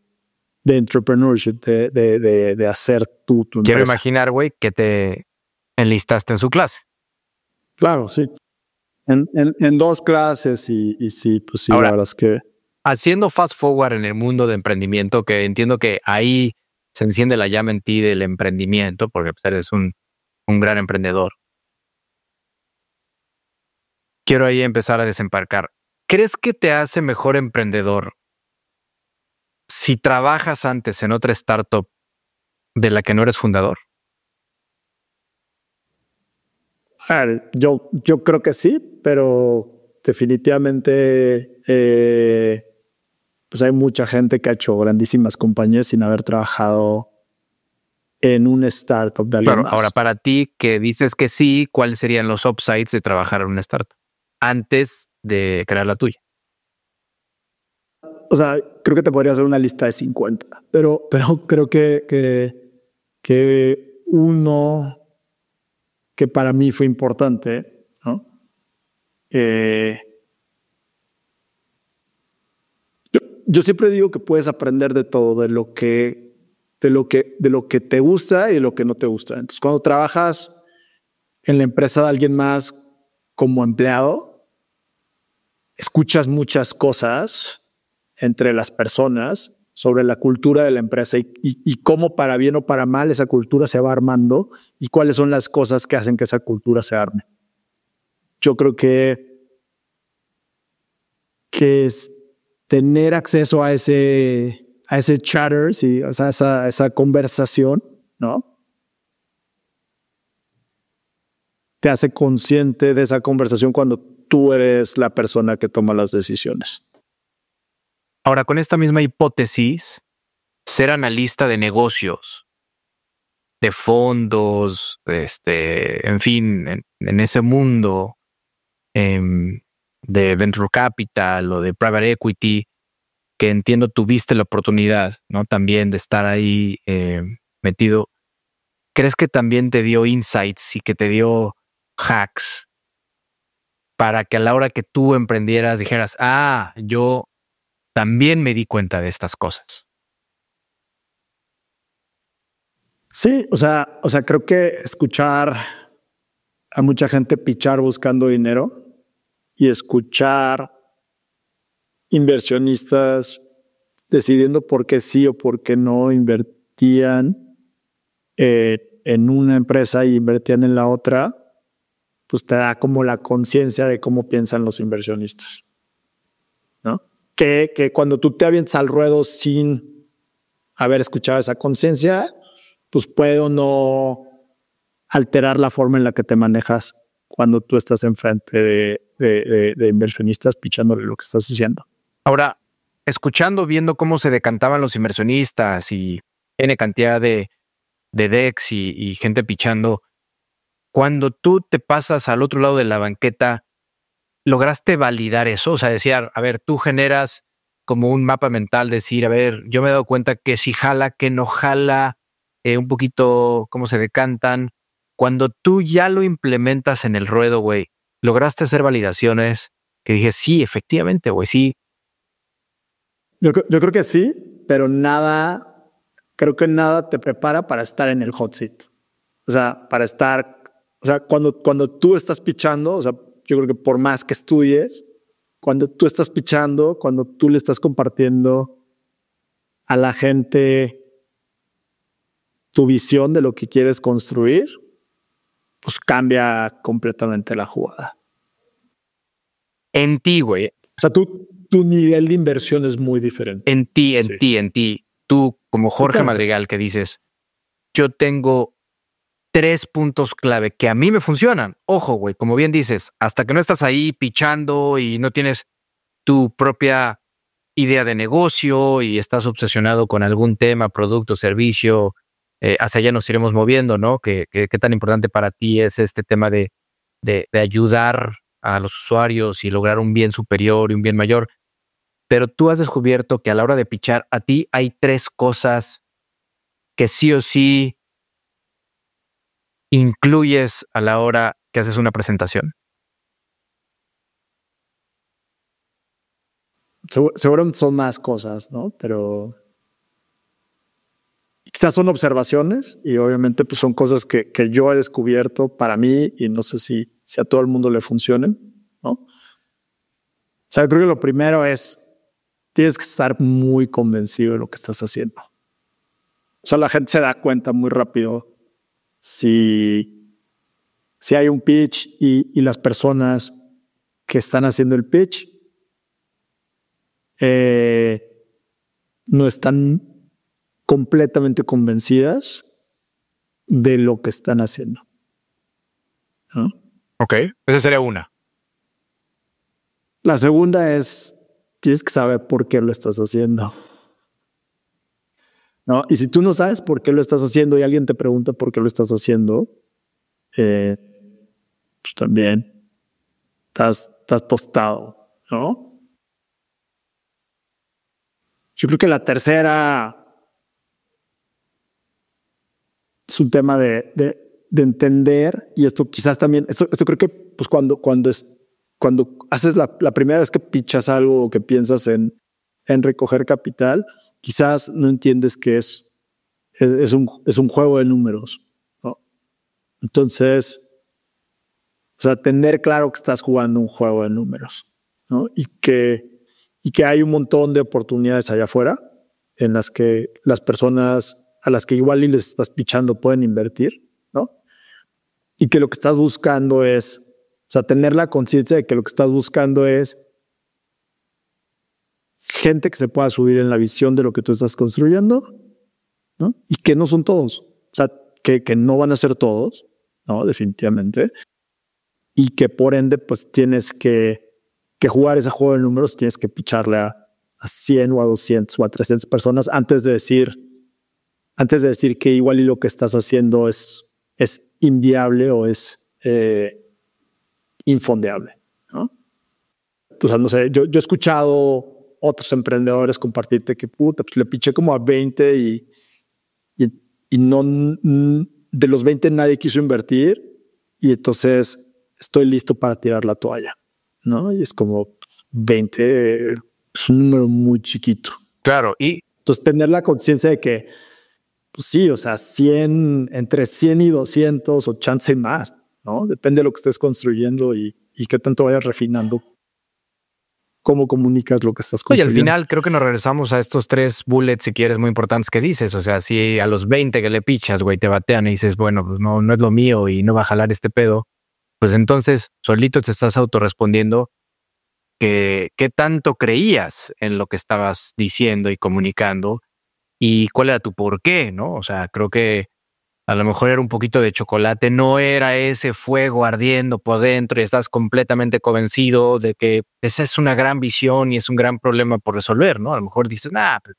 entrepreneurship, de hacer tu empresa. Quiero imaginar, güey, que te enlistaste en su clase. Claro, sí. En 2 clases y sí, pues sí, ahora, la verdad es que... Haciendo fast forward en el mundo de emprendimiento, que entiendo que ahí se enciende la llama en ti del emprendimiento, porque pues, eres un gran emprendedor. Quiero ahí empezar a desembarcar. ¿Crees que te hace mejor emprendedor si trabajas antes en otra startup de la que no eres fundador? Yo creo que sí, pero definitivamente pues hay mucha gente que ha hecho grandísimas compañías sin haber trabajado en una startup de alguien más. Ahora, para ti que dices que sí, ¿cuáles serían los upsides de trabajar en una startup antes de crear la tuya? O sea, creo que te podría hacer una lista de 50, pero creo que uno que para mí fue importante, ¿no? Yo siempre digo que puedes aprender de todo, de lo que te gusta y de lo que no te gusta. Entonces, cuando trabajas en la empresa de alguien más como empleado, escuchas muchas cosas entre las personas sobre la cultura de la empresa y cómo para bien o para mal esa cultura se va armando y cuáles son las cosas que hacen que esa cultura se arme. Yo creo que es tener acceso a ese ese chatter, sí, o sea, esa conversación, ¿no? Te hace consciente de esa conversación cuando tú eres la persona que toma las decisiones. Ahora, con esta misma hipótesis, ser analista de negocios, de fondos, en fin, en ese mundo de venture capital o de private equity, que entiendo tuviste la oportunidad, ¿no? También de estar ahí metido. ¿Crees que también te dio insights y que te dio hacks para que a la hora que tú emprendieras dijeras, yo también me di cuenta de estas cosas? Sí, o sea, creo que escuchar a mucha gente pichar buscando dinero y escuchar inversionistas decidiendo por qué sí o por qué no invertían en una empresa y invertían en la otra, pues te da como la conciencia de cómo piensan los inversionistas, ¿no? Que cuando tú te avientas al ruedo sin haber escuchado esa conciencia, pues puede o no alterar la forma en la que te manejas cuando tú estás enfrente de inversionistas pichándole lo que estás haciendo. Ahora, escuchando, viendo cómo se decantaban los inversionistas y N cantidad de decks y gente pichando, cuando tú te pasas al otro lado de la banqueta, ¿lograste validar eso? O sea, decir, a ver, tú generas como un mapa mental, decir, a ver, yo me he dado cuenta que si jala, que no jala, un poquito cómo se decantan. Cuando tú ya lo implementas en el ruedo, güey, ¿lograste hacer validaciones que dije, sí, efectivamente, güey, sí? Yo creo que sí, pero creo que nada te prepara para estar en el hot seat. O sea, cuando tú estás pichando, o sea, yo creo que por más que estudies, cuando tú estás pichando, cuando tú le estás compartiendo a la gente tu visión de lo que quieres construir, pues cambia completamente la jugada. En ti, güey. O sea, tu nivel de inversión es muy diferente. En ti. Tú, como Jorge claro. Madrigal, que dices, yo tengo 3 puntos clave que a mí me funcionan. Ojo, güey, como bien dices, hasta que no estás ahí pichando y no tienes tu propia idea de negocio y estás obsesionado con algún tema, producto, servicio, hacia allá nos iremos moviendo, ¿no? ¿Qué tan importante para ti es este tema de ayudar a los usuarios y lograr un bien superior y un bien mayor? Pero tú has descubierto que a la hora de pichar, a ti hay 3 cosas que sí o sí incluyes a la hora que haces una presentación. Seguramente son más cosas, ¿no? Pero quizás son observaciones y obviamente pues son cosas que yo he descubierto para mí y no sé si a todo el mundo le funcionen, ¿no? O sea, creo que lo primero es, tienes que estar muy convencido de lo que estás haciendo. O sea, la gente se da cuenta muy rápido si hay un pitch y las personas que están haciendo el pitch no están completamente convencidas de lo que están haciendo, ¿no? Ok, esa sería una. La segunda es, tienes que saber por qué lo estás haciendo, ¿no? Y si tú no sabes por qué lo estás haciendo y alguien te pregunta por qué lo estás haciendo, pues también estás tostado, ¿no? Yo creo que la tercera es un tema de entender, y esto quizás también, esto creo que pues cuando haces la primera vez que pichas algo o que piensas en recoger capital, quizás no entiendes que es un juego de números, ¿no? Entonces, o sea, tener claro que estás jugando un juego de números, ¿no? Y que hay un montón de oportunidades allá afuera en las que las personas a las que igual les estás pichando pueden invertir, ¿no? Y que lo que estás buscando es, o sea, tener la conciencia de que lo que estás buscando es gente que se pueda subir en la visión de lo que tú estás construyendo, ¿no? Y que no son todos. O sea, que no van a ser todos, ¿no? Definitivamente. Y que por ende, pues tienes que jugar ese juego de números, tienes que picharle a 100 o a 200 o a 300 personas antes de decir que igual y lo que estás haciendo es inviable o es infondeable, ¿no? O sea, no sé, yo he escuchado otros emprendedores compartirte que puta, pues le piché como a 20 y no, de los 20 nadie quiso invertir y entonces estoy listo para tirar la toalla, ¿no? Y es como 20 es un número muy chiquito. Claro, y entonces tener la conciencia de que, pues sí, o sea, 100, entre 100 y 200 o chance más, ¿no? Depende de lo que estés construyendo y qué tanto vayas refinando cómo comunicas lo que estás construyendo. Oye, al final creo que nos regresamos a estos 3 bullets, si quieres, muy importantes que dices. O sea, si a los 20 que le pichas, güey, te batean y dices, bueno, pues no es lo mío y no va a jalar este pedo, pues entonces solito te estás autorrespondiendo que qué tanto creías en lo que estabas diciendo y comunicando y cuál era tu por qué, ¿no? O sea, creo que a lo mejor era un poquito de chocolate, no era ese fuego ardiendo por dentro y estás completamente convencido de que esa es una gran visión y es un gran problema por resolver, ¿no? A lo mejor dices, nah, pues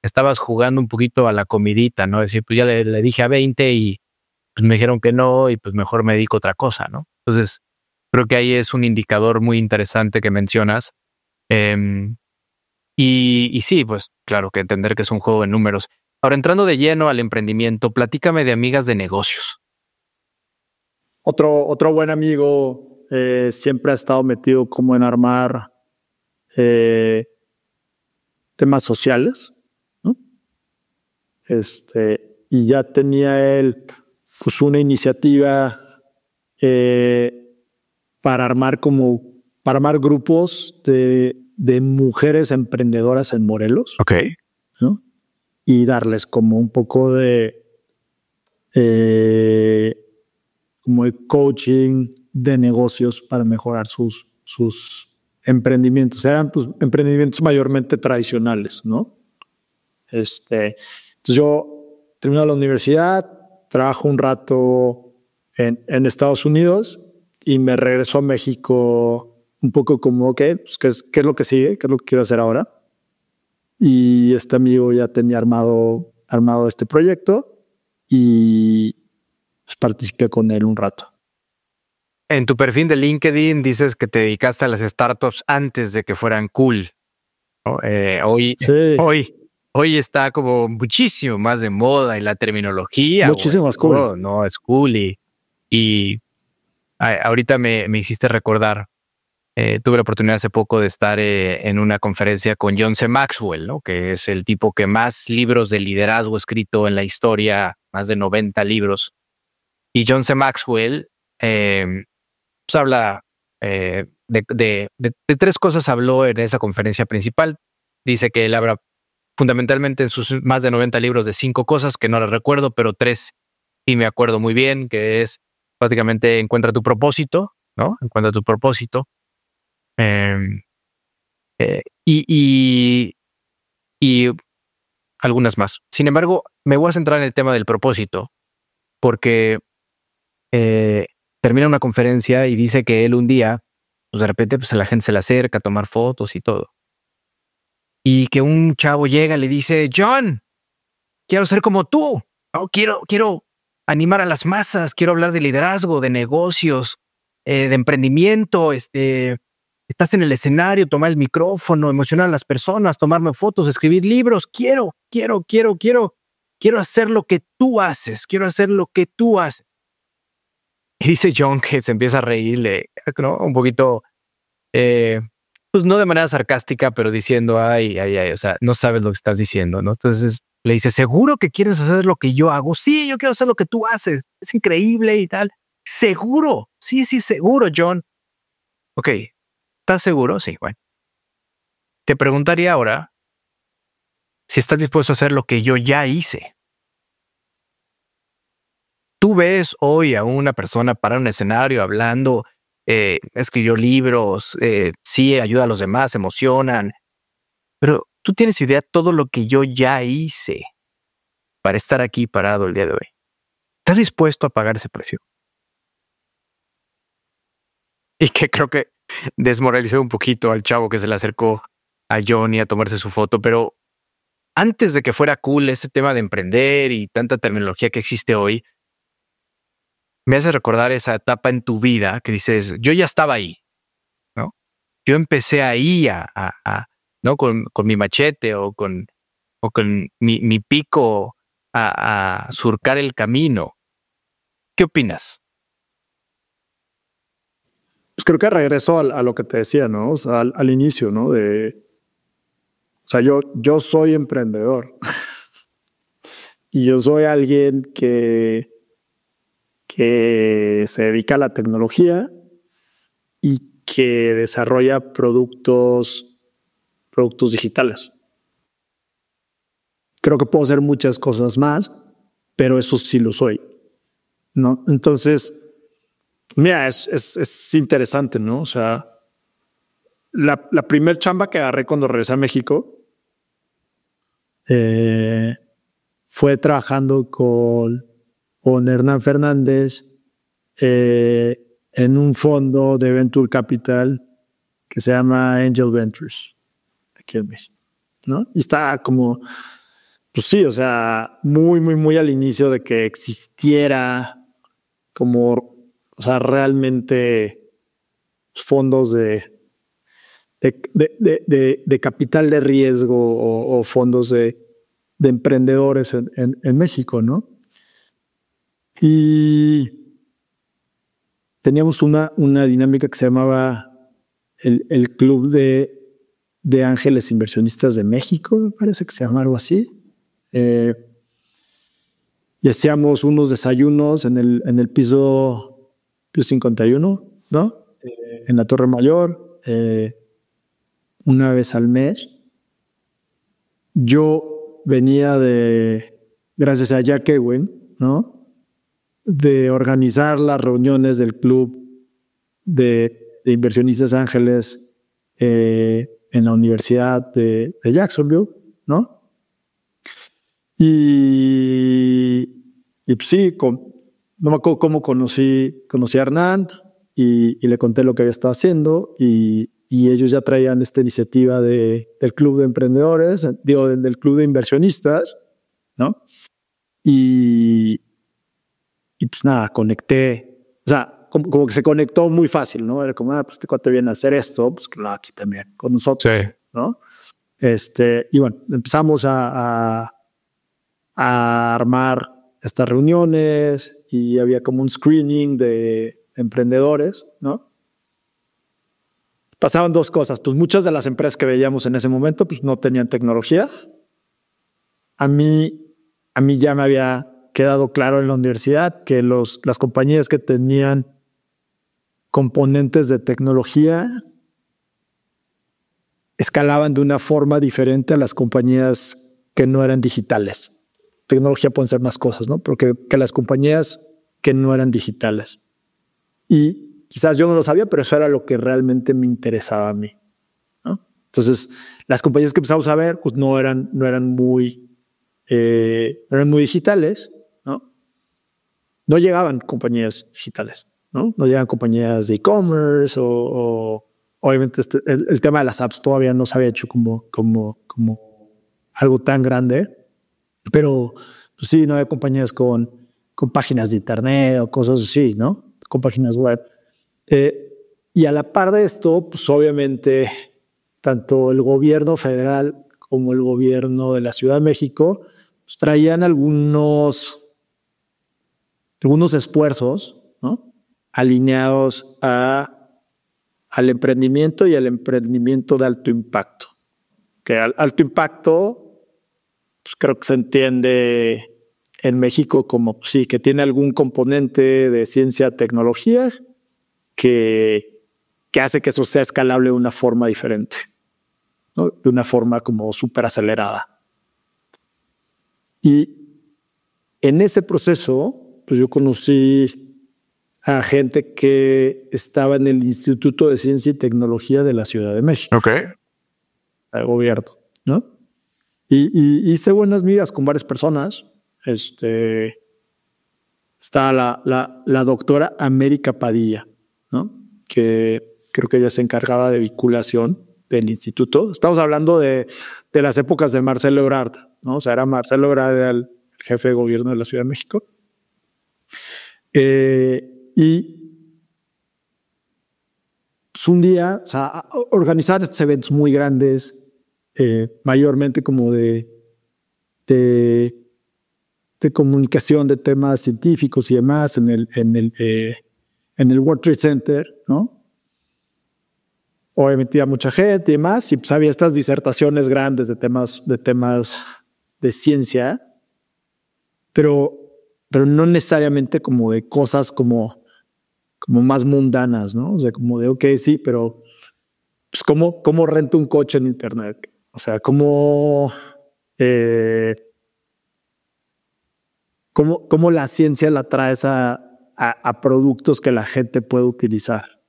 estabas jugando un poquito a la comidita, ¿no? Es decir, pues ya le dije a 20 y pues me dijeron que no y pues mejor me dedico a otra cosa, ¿no? Entonces, creo que ahí es un indicador muy interesante que mencionas. Y sí, pues claro que entender que es un juego de números. Ahora, entrando de lleno al emprendimiento, platícame de amigas de negocios. Otro buen amigo siempre ha estado metido como en armar temas sociales, ¿no? Y ya tenía él pues una iniciativa para armar grupos de mujeres emprendedoras en Morelos. Ok. ¿No? Y darles como un poco como de coaching de negocios para mejorar sus emprendimientos. Eran pues emprendimientos mayormente tradicionales, ¿no? Entonces yo termino la universidad, trabajo un rato en Estados Unidos y me regreso a México un poco como, ok, pues, ¿qué es lo que sigue? ¿Qué es lo que quiero hacer ahora? Y este amigo ya tenía armado este proyecto y pues, participé con él un rato. En tu perfil de LinkedIn dices que te dedicaste a las startups antes de que fueran cool, ¿no? Hoy está como muchísimo más de moda y la terminología. Muchísimo más cool. Oh, no, es cool. Y ahorita me hiciste recordar. Tuve la oportunidad hace poco de estar en una conferencia con John C. Maxwell, ¿no? Que es el tipo que más libros de liderazgo escrito en la historia, más de 90 libros. Y John C. Maxwell pues habla de 3 cosas. Habló en esa conferencia principal. Dice que él habla fundamentalmente en sus más de 90 libros de 5 cosas que no las recuerdo, pero 3 y me acuerdo muy bien, que es básicamente encuentra tu propósito, ¿no? Encuentra tu propósito. Y algunas más. Sin embargo, me voy a centrar en el tema del propósito porque termina una conferencia y dice que él un día, pues de repente pues a la gente se le acerca a tomar fotos y todo. Y que un chavo llega y le dice, John, quiero ser como tú. Oh, quiero animar a las masas, quiero hablar de liderazgo, de negocios, de emprendimiento, estás en el escenario, tomar el micrófono, emocionar a las personas, tomarme fotos, escribir libros. Quiero hacer lo que tú haces. Quiero hacer lo que tú haces. Y dice John que se empieza a reírle, ¿no? Un poquito, pues no de manera sarcástica, pero diciendo, ay, o sea, no sabes lo que estás diciendo, ¿no? Entonces le dice, ¿seguro que quieres hacer lo que yo hago? Sí, yo quiero hacer lo que tú haces. Es increíble y tal. ¿Seguro? Sí, seguro, John. Ok. ¿Estás seguro? Sí, bueno. Te preguntaría ahora si estás dispuesto a hacer lo que yo ya hice. Tú ves hoy a una persona para un escenario hablando, escribió libros, sí, ayuda a los demás, emocionan. pero tú tienes idea de todo lo que yo ya hice para estar aquí parado el día de hoy. ¿Estás dispuesto a pagar ese precio? Y que creo que desmoralizó un poquito al chavo que se le acercó a Johnny a tomarse su foto, pero antes de que fuera cool ese tema de emprender y tanta terminología que existe hoy, me hace recordar esa etapa en tu vida que dices, yo ya estaba ahí, ¿no? Yo empecé ahí ¿no? Con mi machete o con mi pico a surcar el camino. ¿Qué opinas? Pues creo que regreso a lo que te decía, ¿no? O sea, al inicio, ¿no? O sea, yo soy emprendedor y yo soy alguien que se dedica a la tecnología y que desarrolla productos digitales. Creo que puedo hacer muchas cosas más, pero eso sí lo soy, ¿no? Entonces, mira, es interesante, ¿no? O sea, la primer chamba que agarré cuando regresé a México fue trabajando con Hernán Fernández en un fondo de Venture Capital que se llama Angel Ventures, aquí en México, ¿no? Y está como, pues sí, o sea, muy al inicio de que existiera como, o sea, realmente fondos de capital de riesgo o fondos de emprendedores en México, ¿no? Y teníamos una dinámica que se llamaba el Club de Ángeles Inversionistas de México, me parece que se llama algo así. Y hacíamos unos desayunos en el piso 51, ¿no? En la Torre Mayor, una vez al mes. Yo venía gracias a Jack Ewing, ¿no? De organizar las reuniones del club de inversionistas ángeles en la Universidad de Jacksonville, ¿no? Y pues sí, no me acuerdo cómo conocí a Hernán y le conté lo que había estado haciendo y ellos ya traían esta iniciativa del club de emprendedores, del club de inversionistas, ¿no? Y pues nada, conecté, o sea, como que se conectó muy fácil, ¿no? Era como, pues este cuate viene a hacer esto, pues que lo haga aquí también con nosotros, sí, ¿no? Y bueno, empezamos a armar estas reuniones y había como un screening de emprendedores, ¿no? Pasaban dos cosas, pues muchas de las empresas que veíamos en ese momento pues no tenían tecnología. A mí ya me había quedado claro en la universidad que las compañías que tenían componentes de tecnología escalaban de una forma diferente a las compañías que no eran digitales. Tecnología pueden ser más cosas, ¿no? Pero que las compañías que no eran digitales. Y quizás yo no lo sabía, pero eso era lo que realmente me interesaba a mí, ¿no? Entonces, las compañías que empezamos a ver pues no eran muy digitales, ¿no? No llegaban compañías digitales, ¿no? No llegaban compañías de e-commerce o obviamente el tema de las apps todavía no se había hecho como algo tan grande, pero pues sí, no había compañías con páginas de internet o cosas así, ¿no? Con páginas web. Y a la par de esto, pues obviamente tanto el gobierno federal como el gobierno de la Ciudad de México pues, traían algunos esfuerzos, ¿no? Alineados al emprendimiento y al emprendimiento de alto impacto. Que alto impacto, pues creo que se entiende en México como sí, que tiene algún componente de ciencia, tecnología que hace que eso sea escalable de una forma diferente, ¿no? De una forma como súper acelerada. Y en ese proceso, pues yo conocí a gente que estaba en el Instituto de Ciencia y Tecnología de la Ciudad de México. Ok. Al gobierno. ¿no? Y hice buenas migas con varias personas. Está la doctora América Padilla, ¿no? Que creo que ella se encargaba de vinculación del instituto. Estamos hablando de las épocas de Marcelo Ebrard, ¿no? O sea, Marcelo Ebrard era el jefe de gobierno de la Ciudad de México. Y pues un día, o sea, organizar estos eventos muy grandes, mayormente como de comunicación de temas científicos y demás en el World Trade Center, ¿no? Obviamente había mucha gente y demás, y pues había estas disertaciones grandes de temas de ciencia, pero no necesariamente como de cosas como más mundanas, ¿no? O sea, como de, ok, sí, pero pues ¿cómo rento un coche en internet? O sea, ¿cómo la ciencia la traes a productos que la gente puede utilizar?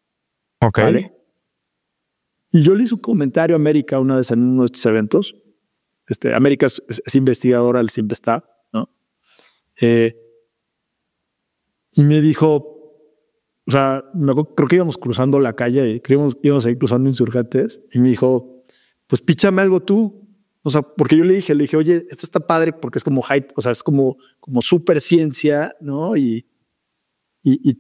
Ok. ¿Vale? Y yo le hice un comentario a América una vez en uno de estos eventos. América es investigadora del CIMBESTAB, ¿no? Y me dijo, o sea, creo que íbamos cruzando la calle, íbamos a ir cruzando Insurgentes, y me dijo, pues píchame algo tú. O sea, porque yo le dije, oye, esto está padre porque es como high, o sea, es como super ciencia, ¿no? Y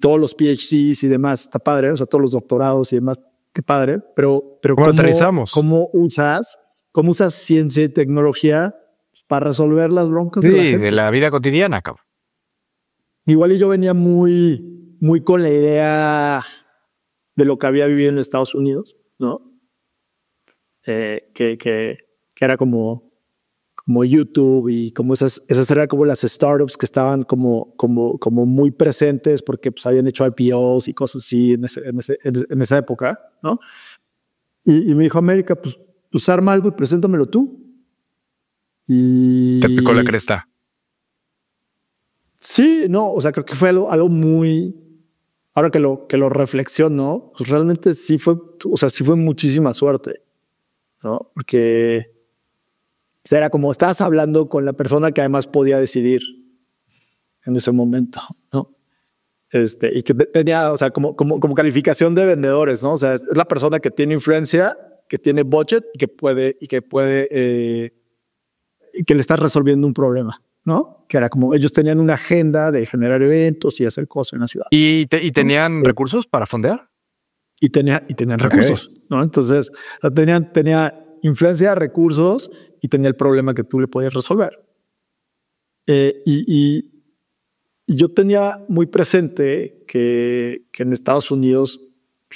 todos los PhDs y demás, está padre, o sea, todos los doctorados y demás, qué padre, pero ¿Cómo aterrizamos? ¿Cómo usas ciencia y tecnología para resolver las broncas de la gente? De la vida cotidiana, cabrón. Igual y yo venía muy, muy con la idea de lo que había vivido en Estados Unidos, ¿no? Que era como YouTube y como esas eran como las startups que estaban como muy presentes porque pues habían hecho IPOs y cosas así en esa época, ¿no? Y me dijo, América, pues arma algo y preséntamelo tú. Y te picó la cresta. Sí, no, o sea, creo que fue algo muy, ahora que lo reflexiono, pues realmente sí fue muchísima suerte, ¿no? Porque era como estabas hablando con la persona que además podía decidir en ese momento, ¿no? Y que tenía, o sea, como calificación de vendedores, ¿no? O sea, es la persona que tiene influencia, que tiene budget y que puede y que le está resolviendo un problema, ¿no? Que era como ellos tenían una agenda de generar eventos y hacer cosas en la ciudad. ¿Y tenían recursos para fondear? Y tenían recursos, ¿no? Entonces, tenía influencia, recursos y tenía el problema que tú le podías resolver. Y yo tenía muy presente que en Estados Unidos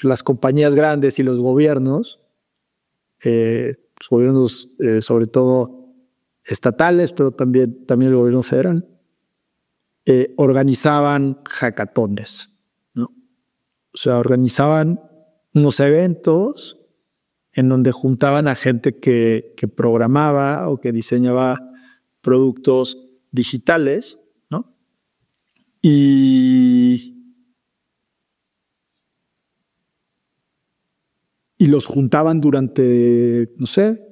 las compañías grandes y los gobiernos, sobre todo estatales, pero también el gobierno federal, organizaban hackatones, ¿no? O sea, organizaban unos eventos en donde juntaban a gente que programaba o que diseñaba productos digitales, ¿no? Y los juntaban durante, no sé,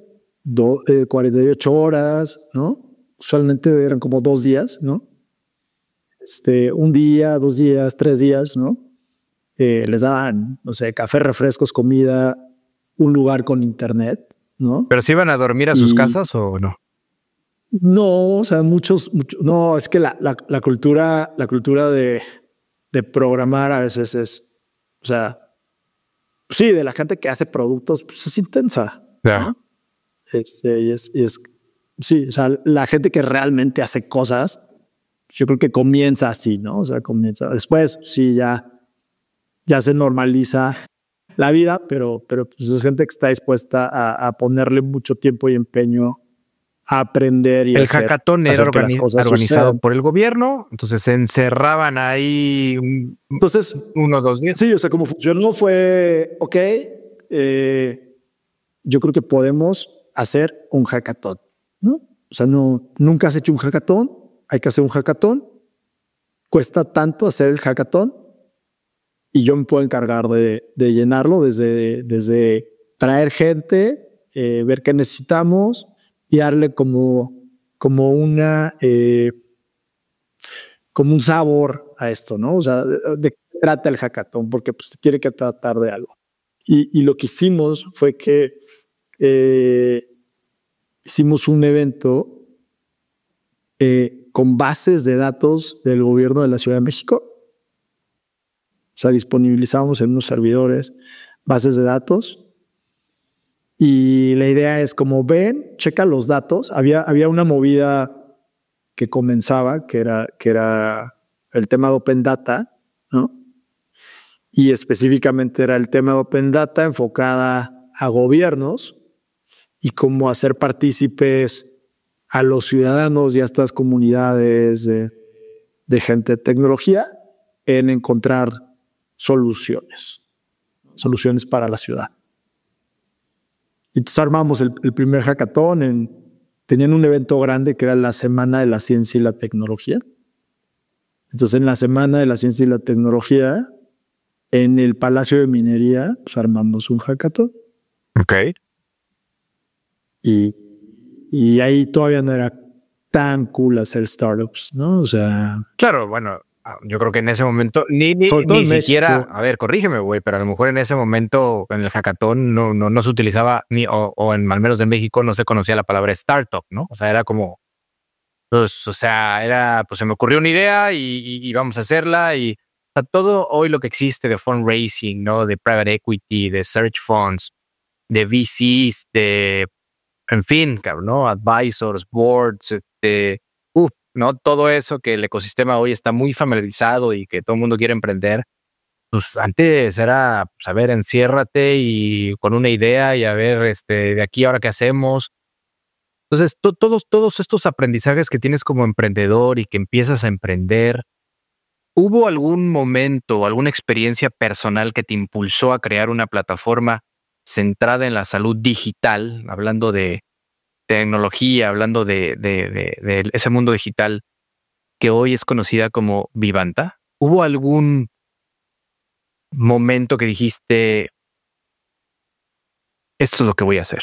48 horas, ¿no? Usualmente eran como 2 días, ¿no? Un día, 2 días, 3 días, ¿no? Les daban, no sé, café, refrescos, comida, un lugar con internet, ¿no? ¿Pero se iban a dormir a sus casas o no? No, o sea, muchos, no, es que la cultura de programar a veces es, o sea, sí, de la gente que hace productos, pues es intensa, Yeah. ¿no? Sí, o sea, la gente que realmente hace cosas, yo creo que comienza así, ¿no? O sea, comienza, después sí ya se normaliza la vida, pero pues es gente que está dispuesta a ponerle mucho tiempo y empeño a aprender y el hackathon era organizado sucedan por el gobierno, entonces se encerraban ahí entonces 1 o 2 días. Sí, o sea, como funcionó fue, ok, yo creo que podemos hacer un hackathon, ¿no? O sea, nunca has hecho un hackathon, hay que hacer un hackathon, cuesta tanto hacer el hackathon y yo me puedo encargar de llenarlo desde traer gente, ver qué necesitamos, y darle como un sabor a esto, ¿no? O sea, de qué trata el hackathon, porque pues tiene que tratar de algo. Y lo que hicimos fue que hicimos un evento con bases de datos del gobierno de la Ciudad de México. O sea, disponibilizamos en unos servidores bases de datos. Y la idea es como ven, checa los datos. Había una movida que comenzaba, que era el tema de Open Data, ¿no? Y específicamente era el tema de Open Data enfocada a gobiernos y cómo hacer partícipes a los ciudadanos y a estas comunidades de gente de tecnología en encontrar soluciones para la ciudad. Y entonces armamos el primer hackathon. Tenían un evento grande que era la Semana de la Ciencia y la Tecnología. Entonces, en la Semana de la Ciencia y la Tecnología, en el Palacio de Minería, pues armamos un hackathon. Ok. Y ahí todavía no era tan cool hacer startups, ¿no? O sea... Claro, bueno, yo creo que en ese momento ni siquiera, a ver, corrígeme, güey, pero a lo mejor en ese momento en el hackathon no se utilizaba o en al menos en México no se conocía la palabra startup, ¿no? O sea, era como, pues, o sea, era, pues se me ocurrió una idea y vamos a hacerla y o sea, todo hoy lo que existe de fundraising, ¿no? De private equity, de search funds, de VCs, en fin, cabrón, ¿no? Advisors, boards, ¿no? Todo eso que el ecosistema hoy está muy familiarizado y que todo el mundo quiere emprender. Pues antes era, pues, a ver, enciérrate y con una idea y a ver, de aquí ahora qué hacemos. Entonces, todos estos aprendizajes que tienes como emprendedor y que empiezas a emprender, ¿hubo algún momento, alguna experiencia personal que te impulsó a crear una plataforma centrada en la salud digital, hablando de tecnología, hablando de ese mundo digital que hoy es conocida como Vivanta? ¿Hubo algún momento que dijiste, esto es lo que voy a hacer?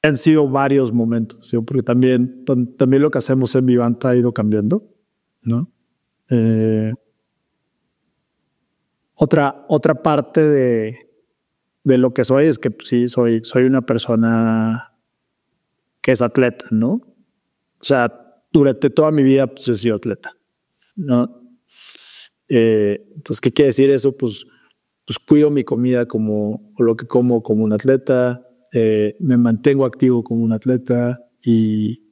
Han sido varios momentos, ¿sí? Porque también lo que hacemos en Vivanta ha ido cambiando, ¿no? Otra parte de lo que soy es que pues, sí, soy una persona que es atleta, ¿no? O sea, durante toda mi vida pues, he sido atleta, ¿no? Entonces, ¿qué quiere decir eso? Pues cuido mi comida o lo que como un atleta, me mantengo activo como un atleta y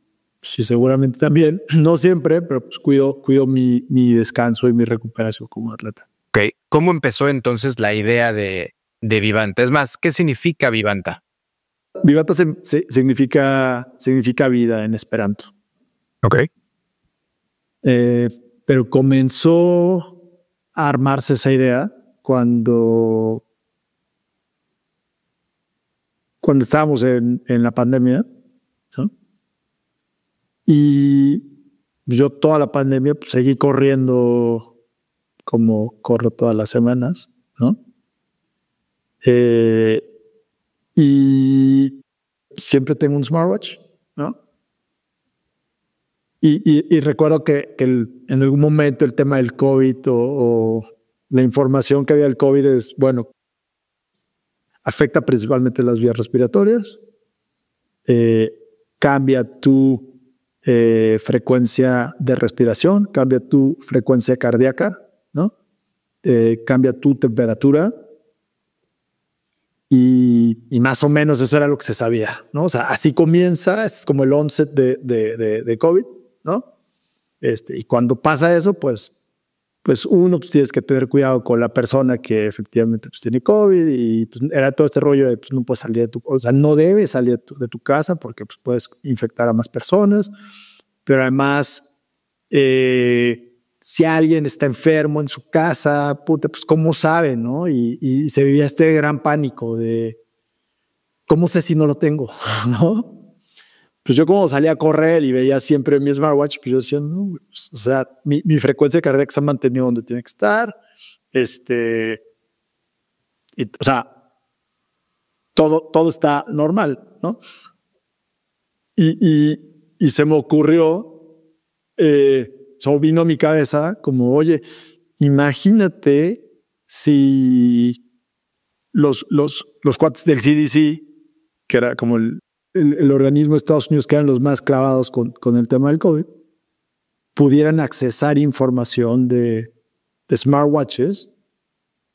sí, seguramente también, no siempre, pero pues cuido mi descanso y mi recuperación como un atleta. Ok, ¿cómo empezó entonces la idea de Vivanta? Es más, ¿qué significa Vivanta? Vivanta significa vida en esperanto. Ok. Pero comenzó a armarse esa idea cuando estábamos en la pandemia, ¿no? Y yo toda la pandemia pues, seguí corriendo como corro todas las semanas, ¿no? Y siempre tengo un smartwatch, ¿no? Y recuerdo que en algún momento el tema del COVID o la información que había del COVID es, bueno, afecta principalmente las vías respiratorias, cambia tu frecuencia de respiración, cambia tu frecuencia cardíaca, ¿no? Cambia tu temperatura y más o menos eso era lo que se sabía, ¿no? O sea, así comienza, es como el onset de COVID, ¿no? Y cuando pasa eso, pues uno pues tienes que tener cuidado con la persona que efectivamente pues, tiene COVID y pues, era todo este rollo de pues, no puedes salir o sea, no debes salir de tu casa porque pues, puedes infectar a más personas, pero además si alguien está enfermo en su casa, puta, pues cómo sabe, ¿no? Y se vivía este gran pánico de ¿cómo sé si no lo tengo? ¿No? Pues yo como salía a correr y veía siempre mi smartwatch, pues yo decía, no, pues, o sea, mi frecuencia cardíaca se ha mantenido donde tiene que estar. O sea, todo está normal, ¿no? y se me ocurrió, vino a mi cabeza como, oye, imagínate si los cuates del CDC, que era como el organismo de Estados Unidos que eran los más clavados con el tema del COVID, pudieran accesar información de smartwatches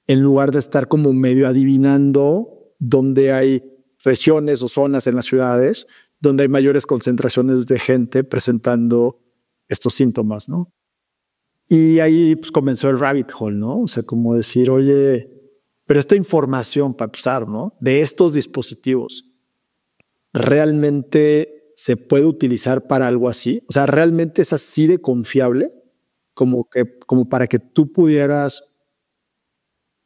en lugar de estar como medio adivinando dónde hay regiones o zonas en las ciudades donde hay mayores concentraciones de gente presentando estos síntomas, ¿no? Y ahí pues comenzó el rabbit hole, ¿no? O sea, como decir, oye, pero esta información para empezar, ¿no? De estos dispositivos, ¿realmente se puede utilizar para algo así? O sea, ¿realmente es así de confiable como para que tú pudieras,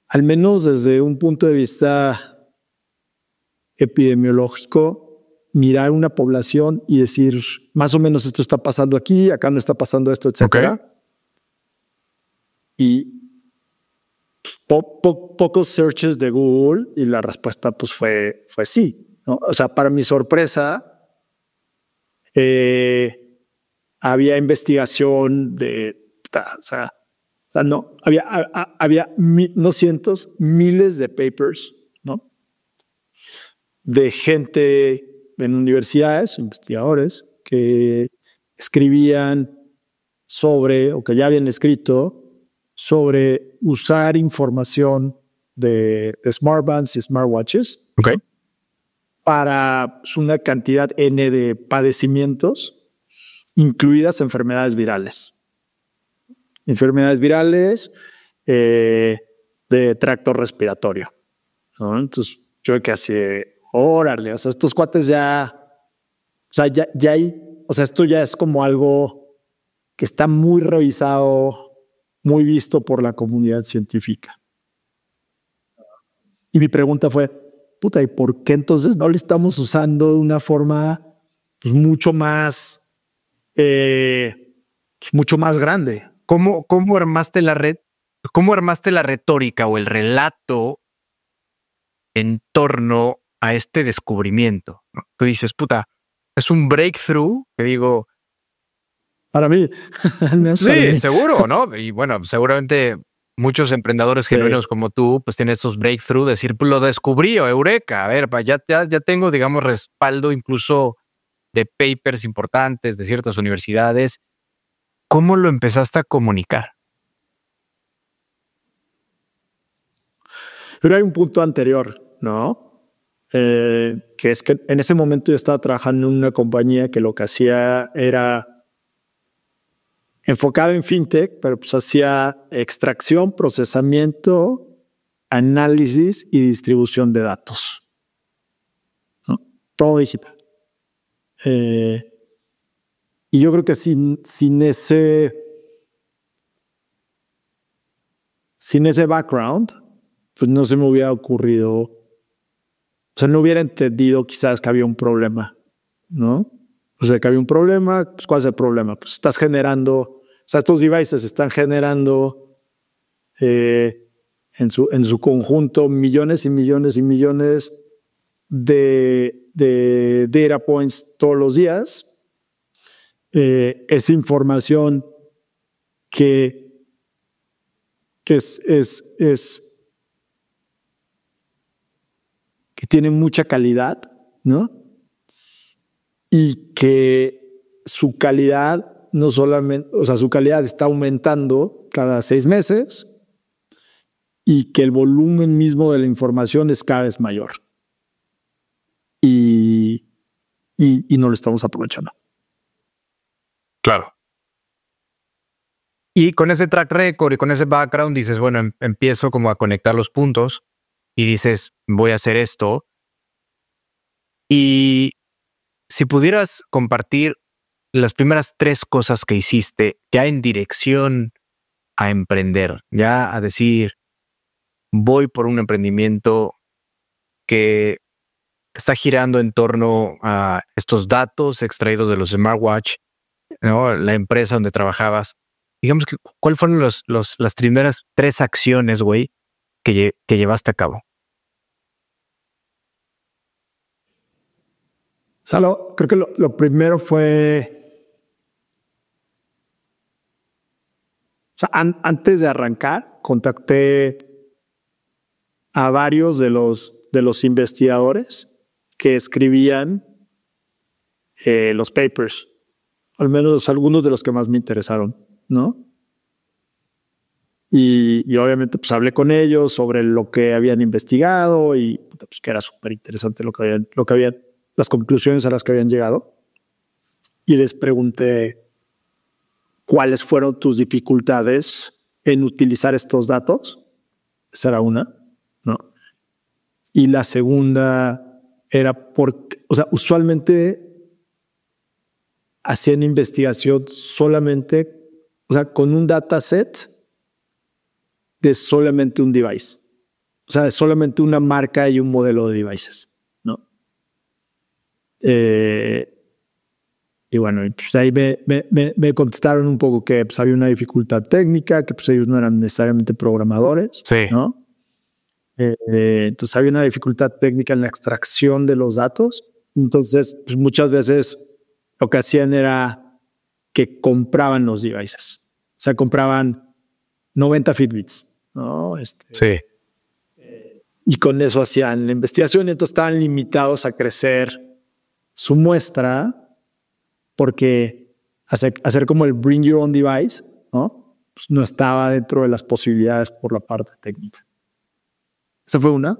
al menos desde un punto de vista epidemiológico, mirar una población y decir, más o menos esto está pasando aquí, acá no está pasando esto, etcétera? Okay. Y pocos searches de Google y la respuesta pues fue sí, ¿no? O sea, para mi sorpresa, había investigación había no cientos, miles de papers, ¿no? De gente en universidades, investigadores, que escribían sobre, o que ya habían escrito, sobre usar información de smartbands y smartwatches, okay, para una cantidad N de padecimientos, incluidas enfermedades virales. Enfermedades virales de tracto respiratorio, ¿no? Entonces, yo que así, órale, o sea, estos cuates ya hay, o sea, esto ya es como algo que está muy revisado, muy visto por la comunidad científica. Y mi pregunta fue, puta, ¿y por qué entonces no le estamos usando de una forma pues, mucho más grande? ¿Cómo armaste la red? ¿Cómo armaste la retórica o el relato en torno a este descubrimiento? ¿No? Tú dices, puta, es un breakthrough, que digo... Para mí. Sí, seguro, ¿no? Y bueno, seguramente muchos emprendedores genuinos como tú, pues tienen esos breakthroughs, decir, lo descubrí, o eureka, a ver, ya tengo, digamos, respaldo incluso de papers importantes de ciertas universidades. ¿Cómo lo empezaste a comunicar? Pero hay un punto anterior, ¿no? Que es que en ese momento yo estaba trabajando en una compañía que lo que hacía era enfocado en fintech, pero pues hacía extracción, procesamiento, análisis y distribución de datos, ¿no? Todo digital. Y yo creo que sin ese background, pues no se me hubiera ocurrido, o sea, no hubiera entendido quizás que había un problema, ¿no? O sea, que había un problema, pues ¿cuál es el problema? Pues estás generando, o sea, estos devices están generando en su conjunto millones y millones y millones de data points todos los días. Es información que tiene mucha calidad, ¿no? Y que su calidad no solamente, o sea, su calidad está aumentando cada 6 meses y que el volumen mismo de la información es cada vez mayor. Y no lo estamos aprovechando. Claro. Y con ese track record y con ese background dices, bueno, empiezo como a conectar los puntos y dices, voy a hacer esto. Y si pudieras compartir las primeras 3 cosas que hiciste ya en dirección a emprender, ya a decir, voy por un emprendimiento que está girando en torno a estos datos extraídos de los smartwatch, ¿no? La empresa donde trabajabas. Digamos que, ¿cuáles fueron las primeras 3 acciones, güey, que llevaste a cabo? sea, creo que lo primero fue, o sea, antes de arrancar, contacté a varios de los investigadores que escribían los papers, al menos algunos de los que más me interesaron, ¿no? Y obviamente pues hablé con ellos sobre lo que habían investigado y pues, que era súper interesante lo que habían, las conclusiones a las que habían llegado. Y les pregunté cuáles fueron tus dificultades en utilizar estos datos. Esa era una, ¿no? Y la segunda era porque, o sea, usualmente hacían investigación solamente, o sea, con un dataset de solamente un device. O sea, de solamente una marca y un modelo de devices, ¿no? Y bueno, pues ahí me contestaron un poco que pues, había una dificultad técnica, que pues ellos no eran necesariamente programadores, Sí. ¿no? Entonces había una dificultad técnica en la extracción de los datos. Entonces, pues, muchas veces lo que hacían era que compraban los devices. O sea, compraban 90 Fitbits, ¿no? Sí. Y con eso hacían la investigación y entonces estaban limitados a crecer su muestra porque hacer como el bring your own device, ¿no? Pues no estaba dentro de las posibilidades por la parte técnica. Esa fue una.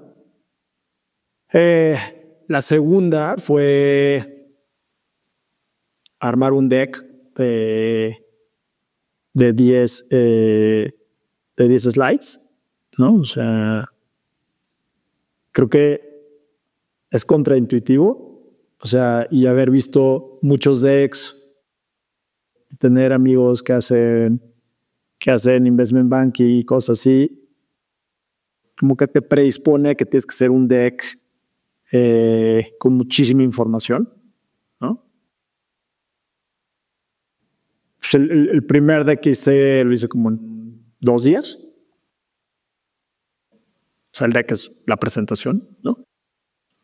La segunda fue armar un deck de 10 slides, ¿no? O sea, creo que es contraintuitivo, o sea, y haber visto muchos decks, tener amigos que hacen investment banking y cosas así, como que te predispone a que tienes que hacer un deck con muchísima información, ¿no? Pues el primer deck que hice lo hice como en 2 días. O sea, el deck es la presentación, ¿no?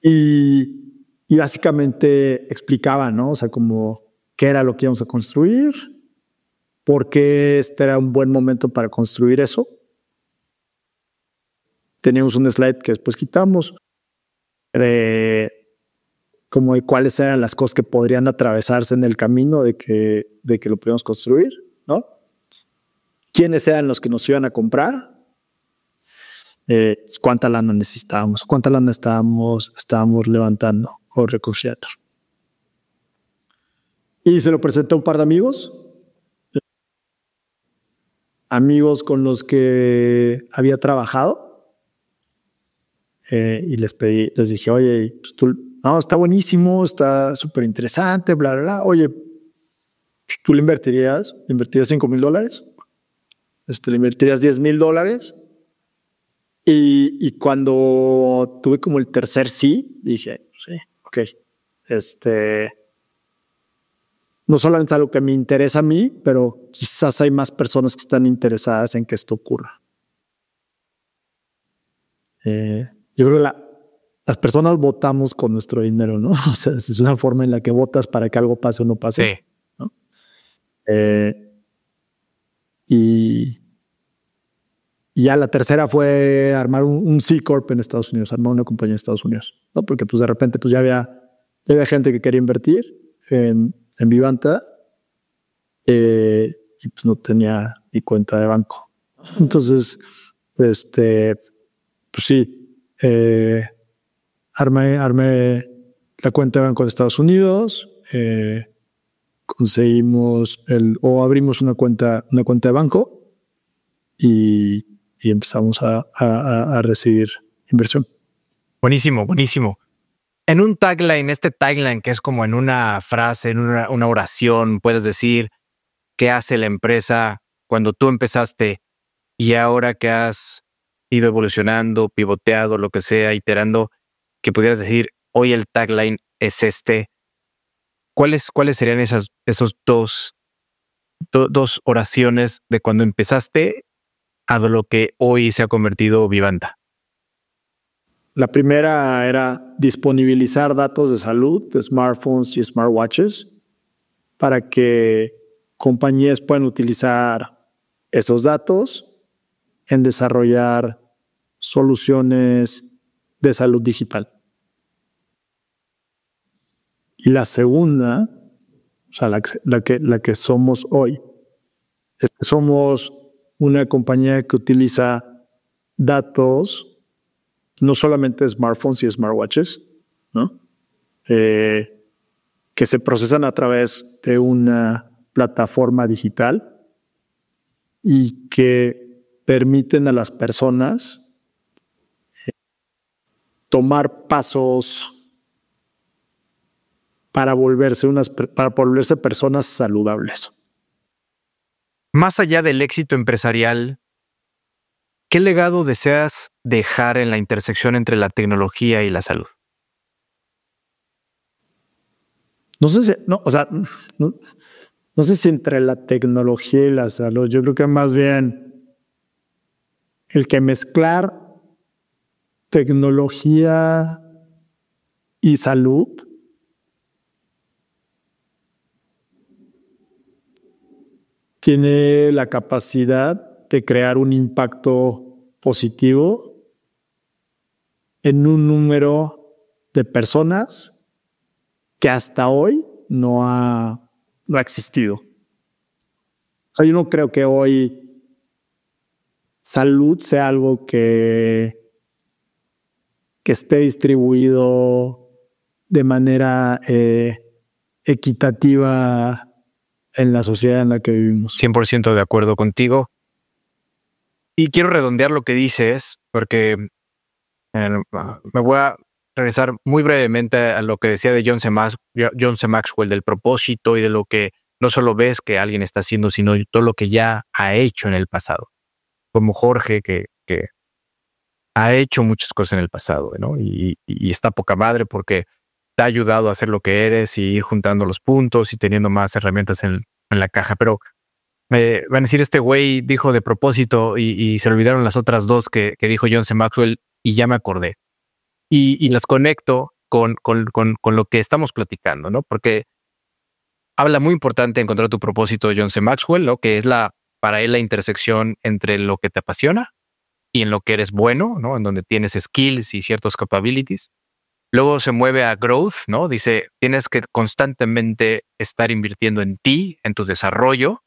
Y básicamente explicaba, ¿no? O sea, como qué era lo que íbamos a construir, por qué este era un buen momento para construir eso. Teníamos un slide que después quitamos de como de cuáles eran las cosas que podrían atravesarse en el camino de que lo podíamos construir, ¿no? ¿Quiénes eran los que nos iban a comprar? ¿Cuánta lana necesitábamos? ¿Cuánta lana estábamos levantando o recogiendo? Y se lo presenté a un par de amigos con los que había trabajado. Y les dije, oye, pues no, está buenísimo, está súper interesante, bla, bla, bla. Oye, pues tú le invertirías $5,000, le invertirías $10,000. Y cuando tuve como el tercer sí, dije, sí, ok, no solamente es algo que me interesa a mí, pero quizás hay más personas que están interesadas en que esto ocurra. Yo creo que las personas votamos con nuestro dinero, ¿no? O sea, es una forma en la que votas para que algo pase o no pase. Sí. ¿No? Y ya la tercera fue armar un C Corp en Estados Unidos, armar una compañía en Estados Unidos, ¿no? Porque pues de repente pues ya había gente que quería invertir en Vivanta y pues no tenía ni cuenta de banco. Entonces, pues sí, armé la cuenta de banco de Estados Unidos, conseguimos abrimos una cuenta de banco y empezamos a recibir inversión. Buenísimo, buenísimo. En un tagline, este tagline que es como en una frase, en una oración, puedes decir qué hace la empresa cuando tú empezaste y ahora que has ido evolucionando, pivoteado, lo que sea, iterando, que pudieras decir, hoy el tagline es este. ¿Cuáles serían esos dos oraciones de cuando empezaste a lo que hoy se ha convertido Vivanta? La primera era disponibilizar datos de salud de smartphones y smartwatches para que compañías puedan utilizar esos datos en desarrollar soluciones de salud digital. Y la segunda, o sea, la que somos hoy, es que somos una compañía que utiliza datos, no solamente de smartphones y smartwatches, ¿no? Que se procesan a través de una plataforma digital y que permiten a las personas tomar pasos para volverse personas saludables. Más allá del éxito empresarial, ¿qué legado deseas dejar en la intersección entre la tecnología y la salud? No sé si, no sé si entre la tecnología y la salud. Yo creo que más bien el que mezclar tecnología y salud tiene la capacidad de crear un impacto positivo en un número de personas que hasta hoy no ha existido. O sea, yo no creo que hoy salud sea algo que esté distribuido de manera equitativa en la sociedad en la que vivimos. 100% de acuerdo contigo. Y quiero redondear lo que dices, porque me voy a regresar muy brevemente a lo que decía de John C. Maxwell, del propósito y de lo que no solo ves que alguien está haciendo, sino todo lo que ya ha hecho en el pasado. Como Jorge, que ha hecho muchas cosas en el pasado, ¿no? Y está poca madre porque te ha ayudado a hacer lo que eres y ir juntando los puntos y teniendo más herramientas en la caja. Pero van a decir, este güey dijo de propósito y se olvidaron las otras dos que dijo John C. Maxwell y ya me acordé. Y las conecto con lo que estamos platicando, ¿no? Porque habla muy importante encontrar tu propósito de John C. Maxwell, ¿no? Que es para él la intersección entre lo que te apasiona y en lo que eres bueno, ¿no? En donde tienes skills y ciertos capabilities. Luego se mueve a growth, ¿no? Dice, tienes que constantemente estar invirtiendo en ti, en tu desarrollo,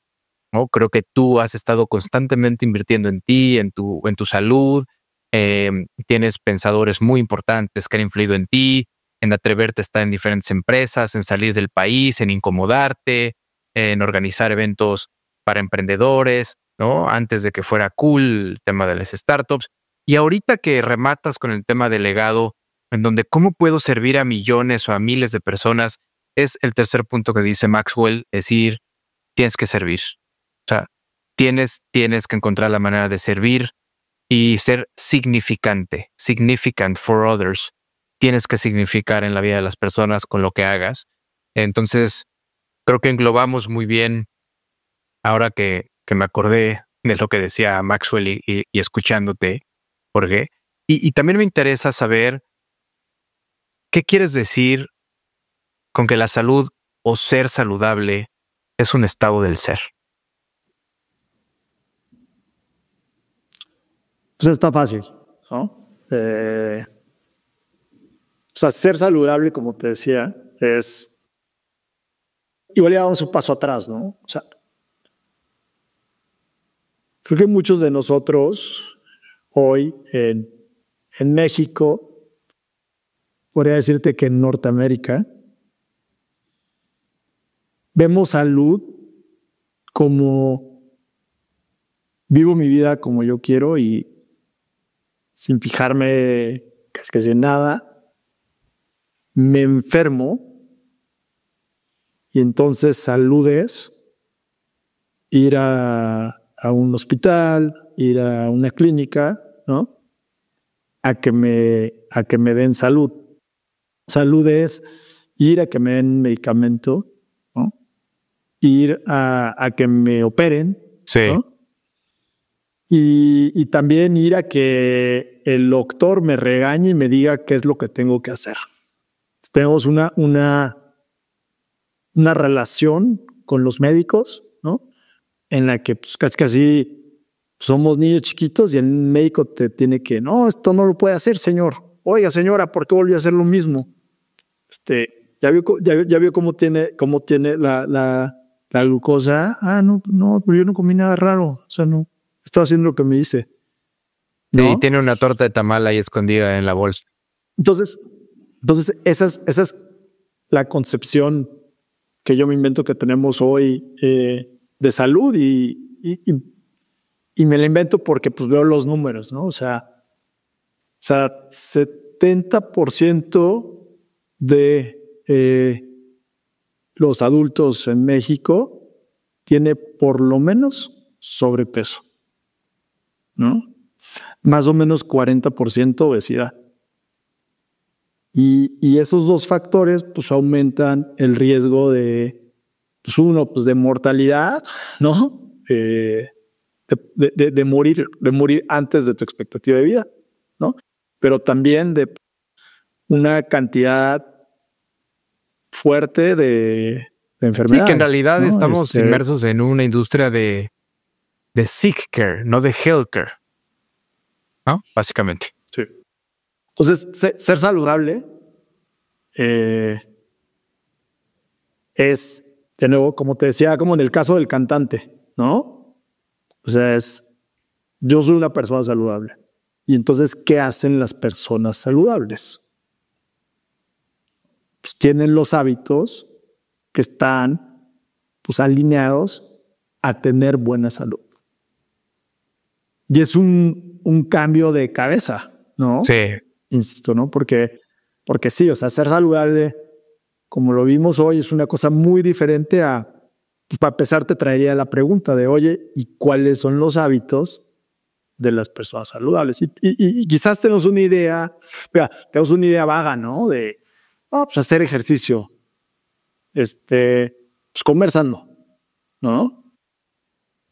¿no? Creo que tú has estado constantemente invirtiendo en ti, en tu salud. Tienes pensadores muy importantes que han influido en ti, en atreverte a estar en diferentes empresas, en salir del país, en incomodarte, en organizar eventos para emprendedores, ¿no? Antes de que fuera cool el tema de las startups. Y ahorita que rematas con el tema del legado, en donde cómo puedo servir a millones o a miles de personas, es el tercer punto que dice Maxwell, decir, tienes que servir. O sea, tienes que encontrar la manera de servir y ser significant for others. Tienes que significar en la vida de las personas con lo que hagas. Entonces, creo que englobamos muy bien, ahora que me acordé de lo que decía Maxwell y escuchándote, Jorge. Y también me interesa saber qué quieres decir con que la salud o ser saludable es un estado del ser. Pues está fácil, ¿no? O sea, ser saludable, como te decía, es... Igual ya damos un paso atrás, ¿no? O sea, creo que muchos de nosotros hoy en México, podría decirte que en Norteamérica, vemos salud como vivo mi vida como yo quiero y sin fijarme casi en nada, me enfermo y entonces salud es ir a un hospital, ir a una clínica, ¿no? A que me den salud. Salud es ir a que me den medicamento, ¿no? Ir a que me operen, sí, ¿no? y también ir a que el doctor me regañe y me diga qué es lo que tengo que hacer. Tenemos una relación con los médicos, ¿no? En la que pues, casi somos niños chiquitos y el médico te tiene que, no, esto no lo puede hacer, señor. Oiga, señora, ¿por qué volvió a hacer lo mismo? Ya vio cómo tiene la glucosa. Ah, no, pero yo no comí nada raro. O sea, no, estaba haciendo lo que me dice. ¿No? Sí, tiene una torta de tamal ahí escondida en la bolsa. Entonces esa es la concepción que yo me invento que tenemos hoy de salud y me la invento porque pues veo los números, ¿no? O sea 70% de los adultos en México tiene por lo menos sobrepeso, ¿no? Más o menos 40% obesidad. Y esos dos factores pues aumentan el riesgo de, pues uno, pues de mortalidad, ¿no? De morir antes de tu expectativa de vida, ¿no? Pero también de una cantidad fuerte de enfermedades. Sí, que en realidad ¿no? estamos inmersos en una industria de sick care, no de health care, ¿no? Básicamente. Sí. Entonces, ser saludable es, de nuevo, como te decía, como en el caso del cantante, ¿no? O sea, yo soy una persona saludable. Y entonces, ¿qué hacen las personas saludables? Pues tienen los hábitos que están pues, alineados a tener buena salud. Y es un cambio de cabeza, ¿no? Sí. Insisto, ¿no? Porque sí, o sea, ser saludable, como lo vimos hoy, es una cosa muy diferente a, pues para empezar, te traería la pregunta de, oye, ¿y cuáles son los hábitos de las personas saludables? Y quizás tenemos una idea vaga, ¿no? De, pues hacer ejercicio, pues comer sano, ¿no?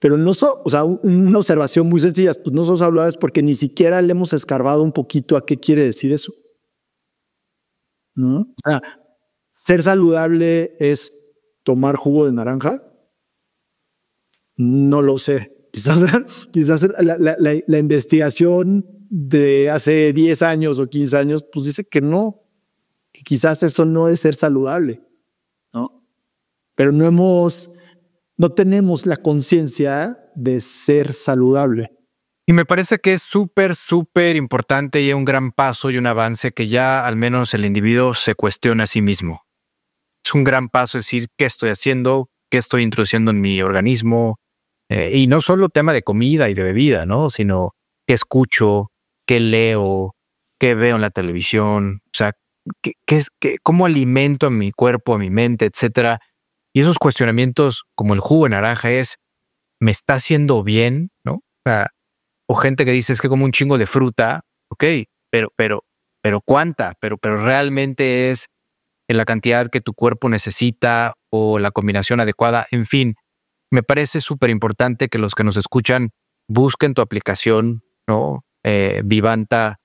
Pero no o sea, una observación muy sencilla, pues no son saludables porque ni siquiera le hemos escarbado un poquito a qué quiere decir eso, ¿no? O sea, ser saludable es tomar jugo de naranja. No lo sé. Quizás la investigación de hace 10 años o 15 años, pues dice que no, que quizás eso no es ser saludable, ¿no? Pero no tenemos la conciencia de ser saludable. Y me parece que es súper, súper importante y un gran paso y un avance que ya al menos el individuo se cuestiona a sí mismo. Es un gran paso decir qué estoy haciendo, qué estoy introduciendo en mi organismo. Y no solo tema de comida y de bebida, ¿no? Sino qué escucho, qué leo, qué veo en la televisión. O sea, cómo alimento a mi cuerpo, a mi mente, etcétera. Y esos cuestionamientos, como el jugo de naranja, ¿me está haciendo bien? ¿No? O sea, o gente que dice es que como un chingo de fruta, ok, pero ¿cuánta? Pero realmente es en la cantidad que tu cuerpo necesita o la combinación adecuada. En fin, me parece súper importante que los que nos escuchan busquen tu aplicación, ¿no? Vivanta,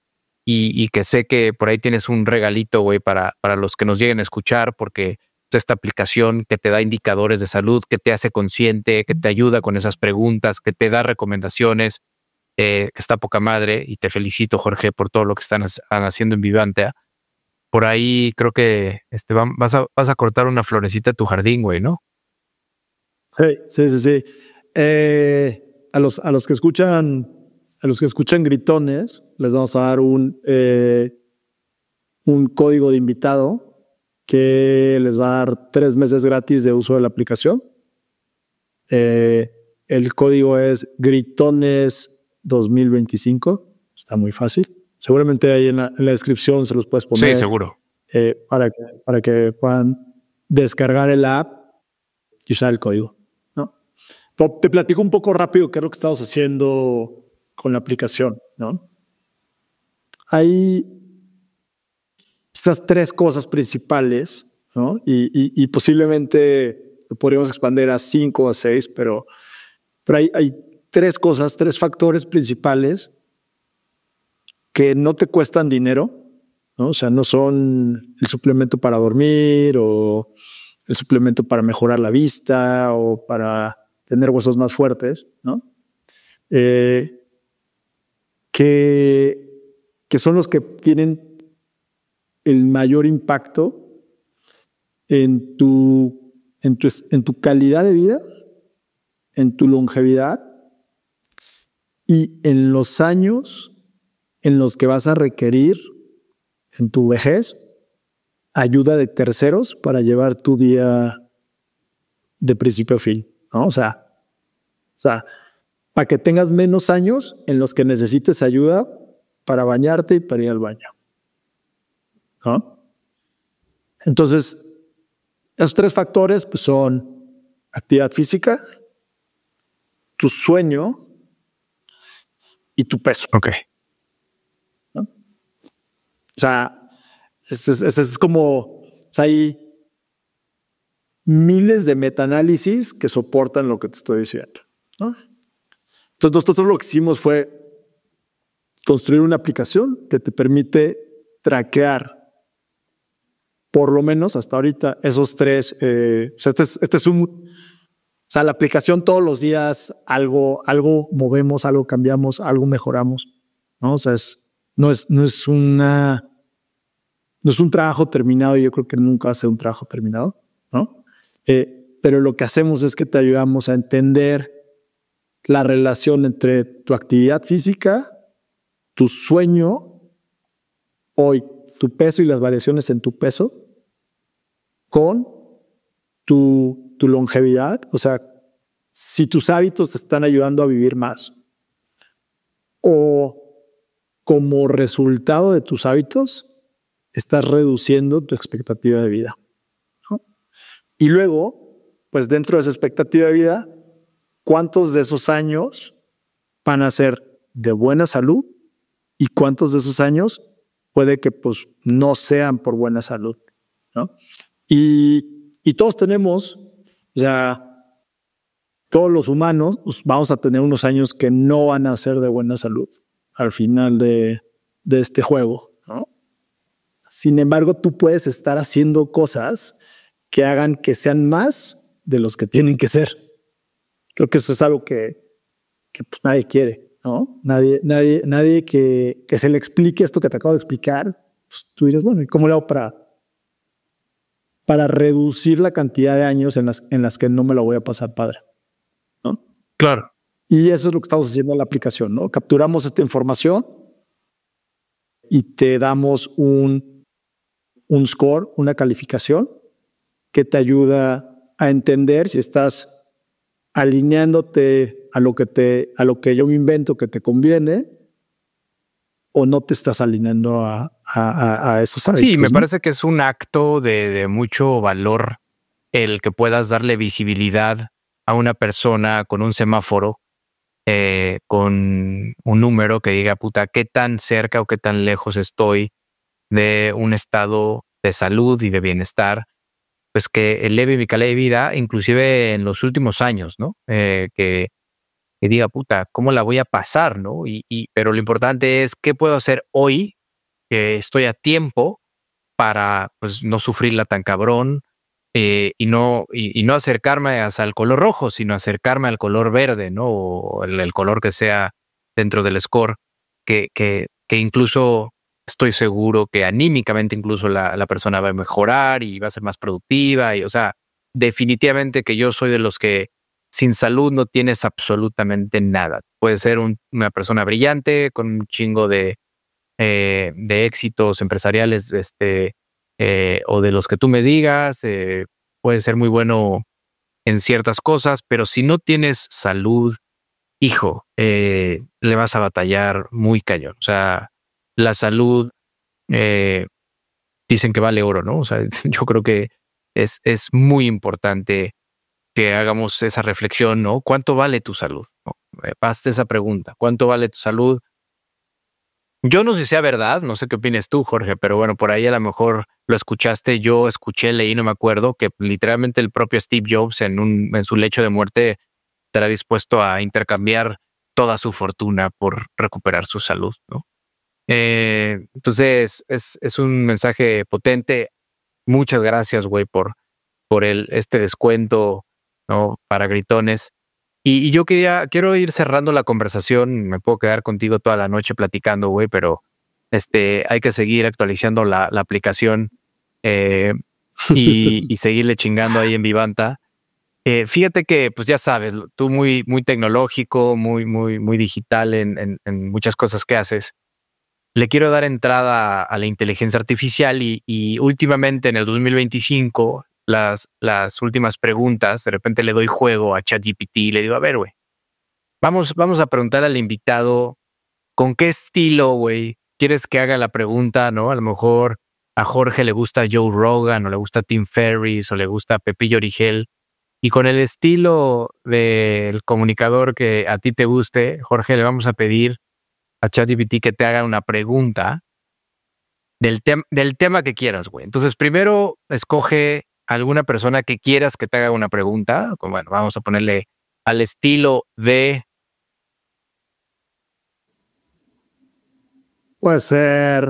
y que sé que por ahí tienes un regalito, güey, para los que nos lleguen a escuchar, porque esta aplicación que te da indicadores de salud, que te hace consciente, que te ayuda con esas preguntas, que te da recomendaciones, que está poca madre, y te felicito, Jorge, por todo lo que están haciendo en Vivanta. Por ahí creo que vas a cortar una florecita de tu jardín, güey, ¿no? Sí. A los que escuchan gritones, les vamos a dar un código de invitado que les va a dar 3 meses gratis de uso de la aplicación. El código es Gritones 2025. Está muy fácil. Seguramente ahí en la descripción se los puedes poner. Sí, seguro. Para que puedan descargar el app y usar el código, ¿no? Te platico un poco rápido qué es lo que estamos haciendo con la aplicación, ¿no? Hay esas 3 cosas principales, ¿no? Y posiblemente podríamos expandir a 5 o a 6, pero hay tres factores principales que no te cuestan dinero, ¿no? O sea, no son el suplemento para dormir o el suplemento para mejorar la vista o para tener huesos más fuertes, ¿no? Que son los que tienen el mayor impacto en tu calidad de vida, en tu longevidad y en los años en los que vas a requerir en tu vejez ayuda de terceros para llevar tu día de principio a fin, ¿no? O sea, para que tengas menos años en los que necesites ayuda para bañarte y para ir al baño, ¿no? Entonces, esos tres factores pues, son actividad física, tu sueño y tu peso. Ok. ¿No? O sea, ese es como, o sea, hay miles de metaanálisis que soportan lo que te estoy diciendo, ¿no? Entonces, nosotros lo que hicimos fue construir una aplicación que te permite traquear por lo menos hasta ahorita esos tres. O sea, este es un... O sea, la aplicación todos los días algo movemos, algo cambiamos, algo mejoramos, ¿no? O sea, no es un trabajo terminado y yo creo que nunca va a ser un trabajo terminado, ¿no? Pero lo que hacemos es que te ayudamos a entender la relación entre tu actividad física, tu sueño, hoy tu peso y las variaciones en tu peso con tu longevidad. O sea, si tus hábitos te están ayudando a vivir más o como resultado de tus hábitos estás reduciendo tu expectativa de vida, ¿no? Y luego, pues dentro de esa expectativa de vida, ¿cuántos de esos años van a ser de buena salud y cuántos de esos años puede que pues no sean por buena salud, ¿no? Y todos tenemos, o sea, todos los humanos pues, vamos a tener unos años que no van a ser de buena salud al final de este juego, ¿no? Sin embargo, tú puedes estar haciendo cosas que hagan que sean más de los que tienen que ser. Creo que eso es algo que pues, nadie quiere, ¿no? Nadie que se le explique esto que te acabo de explicar, pues tú dirías, bueno, ¿y cómo le hago para reducir la cantidad de años en las que no me lo voy a pasar padre, ¿no? Claro. Y eso es lo que estamos haciendo en la aplicación, ¿no? Capturamos esta información y te damos un score, una calificación que te ayuda a entender si estás alineándote a lo que yo me invento que te conviene o no te estás alineando a esos hábitos. Sí, me ¿no? parece que es un acto de mucho valor el que puedas darle visibilidad a una persona con un semáforo, con un número que diga, puta, qué tan cerca o qué tan lejos estoy de un estado de salud y de bienestar, pues que eleve mi calidad de vida, inclusive en los últimos años, ¿no? Que diga, puta, ¿cómo la voy a pasar, no? Pero lo importante es qué puedo hacer hoy, que estoy a tiempo para pues no sufrirla tan cabrón y no acercarme hasta el color rojo, sino acercarme al color verde, ¿no? O el color que sea dentro del score, que incluso estoy seguro que anímicamente incluso la persona va a mejorar y va a ser más productiva. Y, o sea, definitivamente que yo soy de los que sin salud no tienes absolutamente nada. Puedes ser una persona brillante con un chingo de éxitos empresariales, o de los que tú me digas, puedes ser muy bueno en ciertas cosas, pero si no tienes salud, hijo, le vas a batallar muy cañón. O sea, la salud, dicen que vale oro, ¿no? O sea, yo creo que es muy importante que hagamos esa reflexión, ¿no? ¿Cuánto vale tu salud? ¿No? Hazte esa pregunta. ¿Cuánto vale tu salud? Yo no sé si sea verdad, no sé qué opinas tú, Jorge, pero bueno, por ahí a lo mejor lo escuchaste, yo escuché, leí, no me acuerdo, que literalmente el propio Steve Jobs en su lecho de muerte estará dispuesto a intercambiar toda su fortuna por recuperar su salud, ¿no? Entonces es un mensaje potente. Muchas gracias, güey, por este descuento, ¿no? Para gritones. Y yo quiero ir cerrando la conversación. Me puedo quedar contigo toda la noche platicando, güey, pero hay que seguir actualizando la aplicación y seguirle chingando ahí en Vivanta. Fíjate que, pues ya sabes, tú muy tecnológico, muy digital en muchas cosas que haces. Le quiero dar entrada a la inteligencia artificial y últimamente en el 2025, las últimas preguntas, de repente le doy juego a ChatGPT y le digo, a ver, güey, vamos a preguntar al invitado con qué estilo, güey, quieres que haga la pregunta, ¿no? A lo mejor a Jorge le gusta Joe Rogan o le gusta Tim Ferriss o le gusta Pepillo Origel. Y con el estilo del comunicador que a ti te guste, Jorge, le vamos a pedir a ChatGPT que te haga una pregunta del tema que quieras, güey. Entonces, primero escoge alguna persona que quieras que te haga una pregunta. Bueno, vamos a ponerle al estilo de... Puede ser,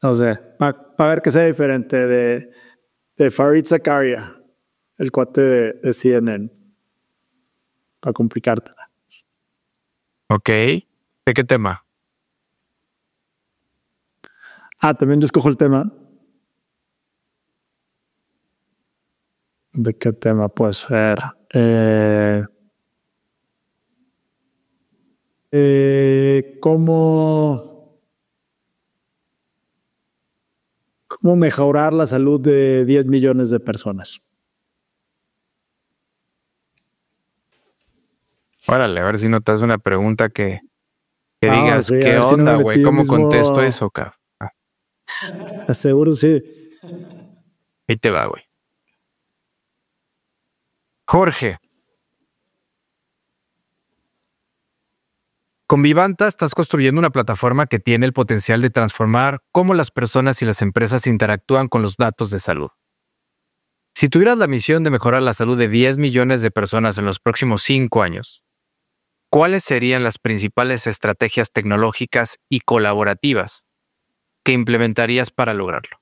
no sé, para ver que sea diferente de Fareed Zakaria, el cuate de CNN, para complicártela. Ok. ¿De qué tema? También yo escojo el tema. ¿De qué tema puede ser? ¿Cómo mejorar la salud de 10 millones de personas? Órale, a ver si no te haces una pregunta que digas, sí, ¿qué onda, güey? ¿Cómo contesto eso, cabrón? Seguro sí. Ahí te va, güey. Jorge, con Vivanta estás construyendo una plataforma que tiene el potencial de transformar cómo las personas y las empresas interactúan con los datos de salud. Si tuvieras la misión de mejorar la salud de 10 millones de personas en los próximos 5 años, ¿cuáles serían las principales estrategias tecnológicas y colaborativas que implementarías para lograrlo?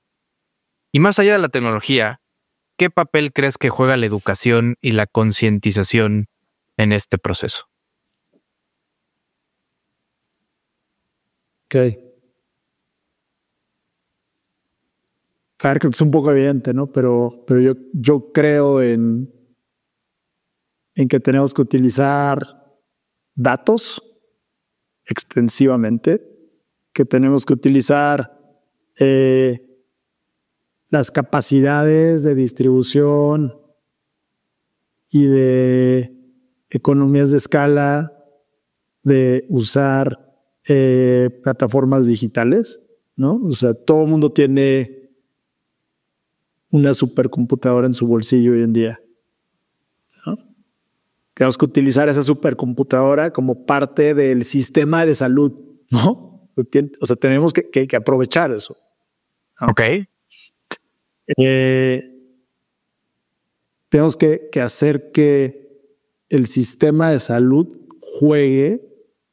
Y más allá de la tecnología, ¿qué papel crees que juega la educación y la concientización en este proceso? Ok. A ver, creo que es un poco evidente, ¿no? Pero yo creo en que tenemos que utilizar datos extensivamente, que tenemos que utilizar las capacidades de distribución y de economías de escala, de usar plataformas digitales, ¿no? O sea, todo el mundo tiene una supercomputadora en su bolsillo hoy en día, ¿no? Tenemos que utilizar esa supercomputadora como parte del sistema de salud, ¿no? O sea, tenemos que aprovechar eso, ¿no? Ok. Tenemos que hacer que el sistema de salud juegue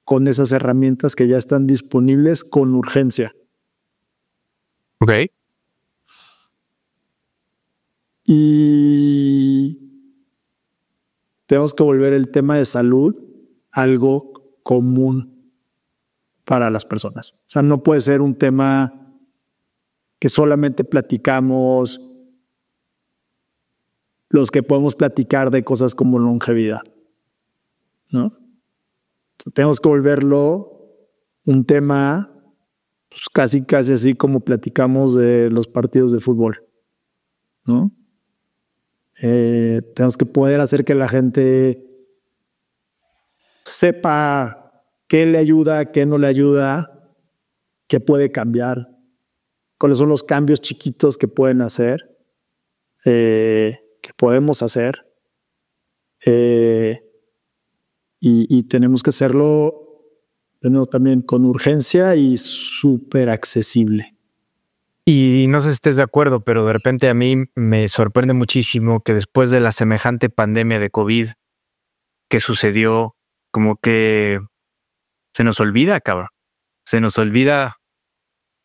con esas herramientas que ya están disponibles con urgencia. Ok. Y tenemos que volver el tema de salud algo común para las personas. O sea, no puede ser un tema que solamente platicamos los que podemos platicar de cosas como longevidad, ¿no? Tenemos que volverlo un tema pues casi así como platicamos de los partidos de fútbol, ¿no? Tenemos que poder hacer que la gente sepa qué le ayuda, qué no le ayuda, qué puede cambiar, cuáles son los cambios chiquitos que pueden hacer, que podemos hacer, y tenemos que hacerlo de nuevo también con urgencia y súper accesible. Y no sé si estés de acuerdo, pero de repente a mí me sorprende muchísimo que después de la semejante pandemia de COVID que sucedió, como que se nos olvida, cabrón. Se nos olvida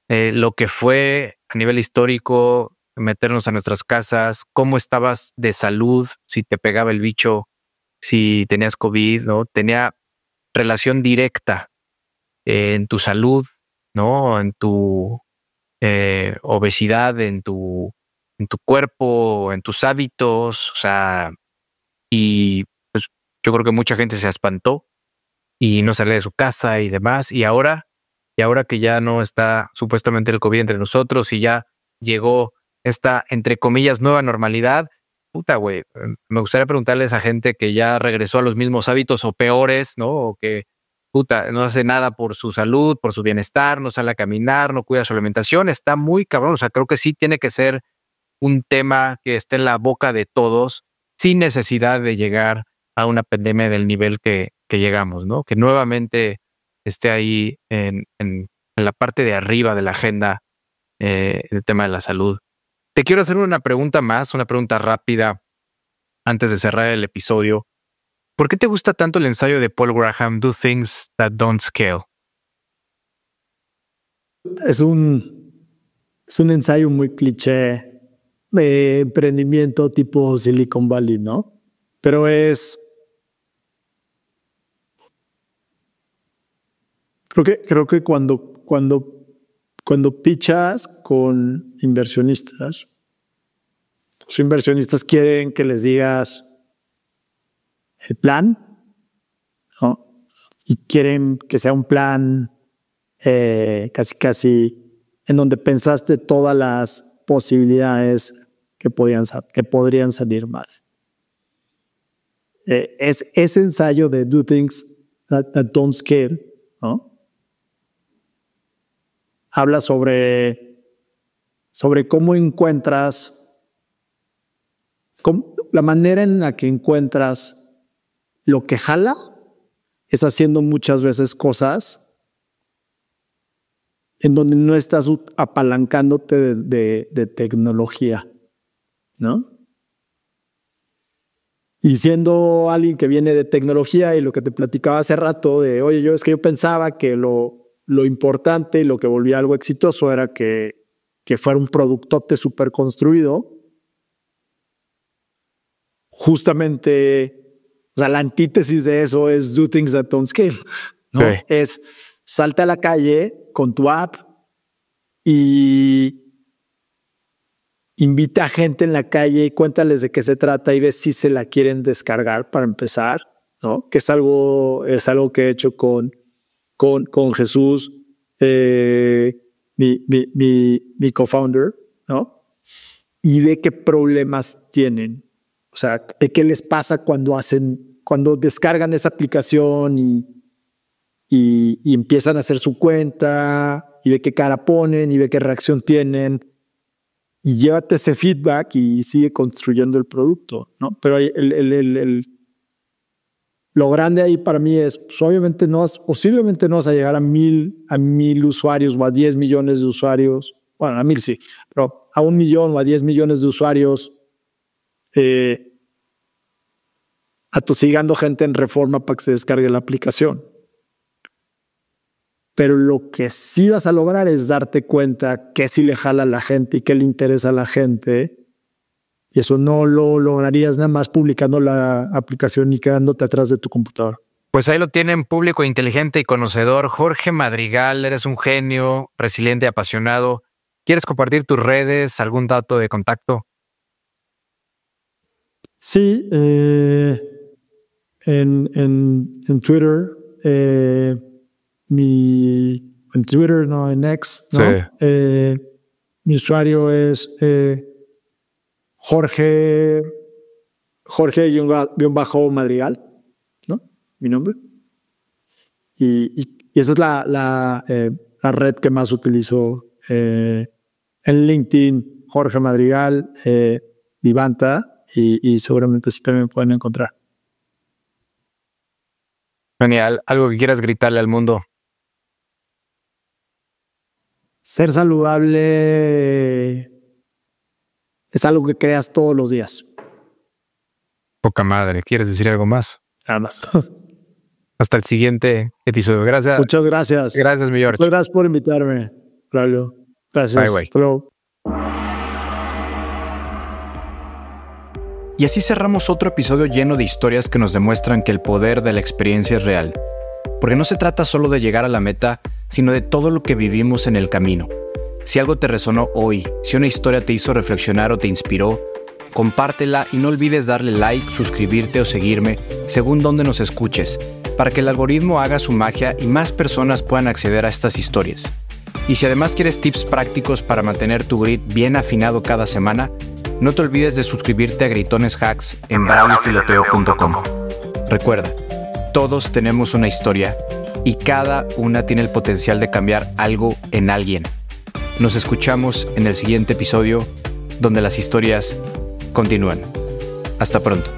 lo que fue a nivel histórico, meternos a nuestras casas, cómo estabas de salud, si te pegaba el bicho, si tenías COVID, ¿no? Tenía relación directa en tu salud, ¿no? En tu obesidad, en tu cuerpo, en tus hábitos, o sea, y pues yo creo que mucha gente se espantó y no salía de su casa y demás, y ahora que ya no está supuestamente el COVID entre nosotros y ya llegó esta, entre comillas, nueva normalidad, puta, güey, me gustaría preguntarle a esa gente que ya regresó a los mismos hábitos o peores, ¿no? O que, puta, no hace nada por su salud, por su bienestar, no sale a caminar, no cuida su alimentación, está muy cabrón. O sea, creo que sí tiene que ser un tema que esté en la boca de todos sin necesidad de llegar a una pandemia del nivel que llegamos, ¿no? Que nuevamente esté ahí en la parte de arriba de la agenda el tema de la salud. Te quiero hacer una pregunta más, una pregunta rápida antes de cerrar el episodio. ¿Por qué te gusta tanto el ensayo de Paul Graham, Do Things That Don't Scale? Es un ensayo muy cliché de emprendimiento tipo Silicon Valley, ¿no? Pero creo que cuando pitchas con inversionistas, los inversionistas quieren que les digas el plan, ¿no? Y quieren que sea un plan casi en donde pensaste todas las posibilidades que podrían salir mal. Es ese ensayo de Do Things That Don't Scale, ¿no? Habla sobre cómo encuentras, la manera en la que encuentras lo que jala es haciendo muchas veces cosas en donde no estás apalancándote de tecnología, ¿no? Y siendo alguien que viene de tecnología y lo que te platicaba hace rato de, oye, yo pensaba que lo importante y lo que volvía algo exitoso era que fuera un productote súper construido. Justamente, o sea, la antítesis de eso es Do Things That Don't Scale, ¿no? Sí. Es salte a la calle con tu app y invita a gente en la calle y cuéntales de qué se trata y ves si se la quieren descargar para empezar, ¿no? Que es algo que he hecho con Jesús, mi co-founder, ¿no? Y ve qué problemas tienen. O sea, de qué les pasa cuando descargan esa aplicación y empiezan a hacer su cuenta y ve qué cara ponen y ve qué reacción tienen. Y llévate ese feedback y sigue construyendo el producto, ¿no? Pero lo grande ahí para mí es, pues obviamente posiblemente no vas a llegar a 1,000 usuarios o a 10 millones de usuarios. Bueno, a 1,000 sí, pero a 1 millón o a 10 millones de usuarios atosigando gente en Reforma para que se descargue la aplicación. Pero lo que sí vas a lograr es darte cuenta qué sí le jala a la gente y qué le interesa a la gente. Y eso no lo lograrías nada más publicando la aplicación y quedándote atrás de tu computador. Pues ahí lo tienen, público inteligente y conocedor. Jorge Madrigal, eres un genio, resiliente y apasionado. ¿Quieres compartir tus redes, algún dato de contacto? Sí, en Twitter, en Twitter, no, en X, ¿no? Sí. Mi usuario es Jorge-Madrigal, ¿no? Mi nombre. Y esa es la red que más utilizo. En LinkedIn, Jorge Madrigal, Vivanta, y seguramente sí también me pueden encontrar. Genial. ¿Algo que quieras gritarle al mundo? Ser saludable es algo que creas todos los días. Poca madre. ¿Quieres decir algo más? Nada más. Hasta el siguiente episodio. Gracias. Muchas gracias. Gracias, mi George. Muchas gracias por invitarme, Braulio. Gracias. Bye. Hasta luego. Y así cerramos otro episodio lleno de historias que nos demuestran que el poder de la experiencia es real. Porque no se trata solo de llegar a la meta, sino de todo lo que vivimos en el camino. Si algo te resonó hoy, si una historia te hizo reflexionar o te inspiró, compártela y no olvides darle like, suscribirte o seguirme según donde nos escuches, para que el algoritmo haga su magia y más personas puedan acceder a estas historias. Y si además quieres tips prácticos para mantener tu grit bien afinado cada semana, no te olvides de suscribirte a Gritones Hacks en brauliofiloteo.com. Recuerda, todos tenemos una historia y cada una tiene el potencial de cambiar algo en alguien. Nos escuchamos en el siguiente episodio donde las historias continúan. Hasta pronto.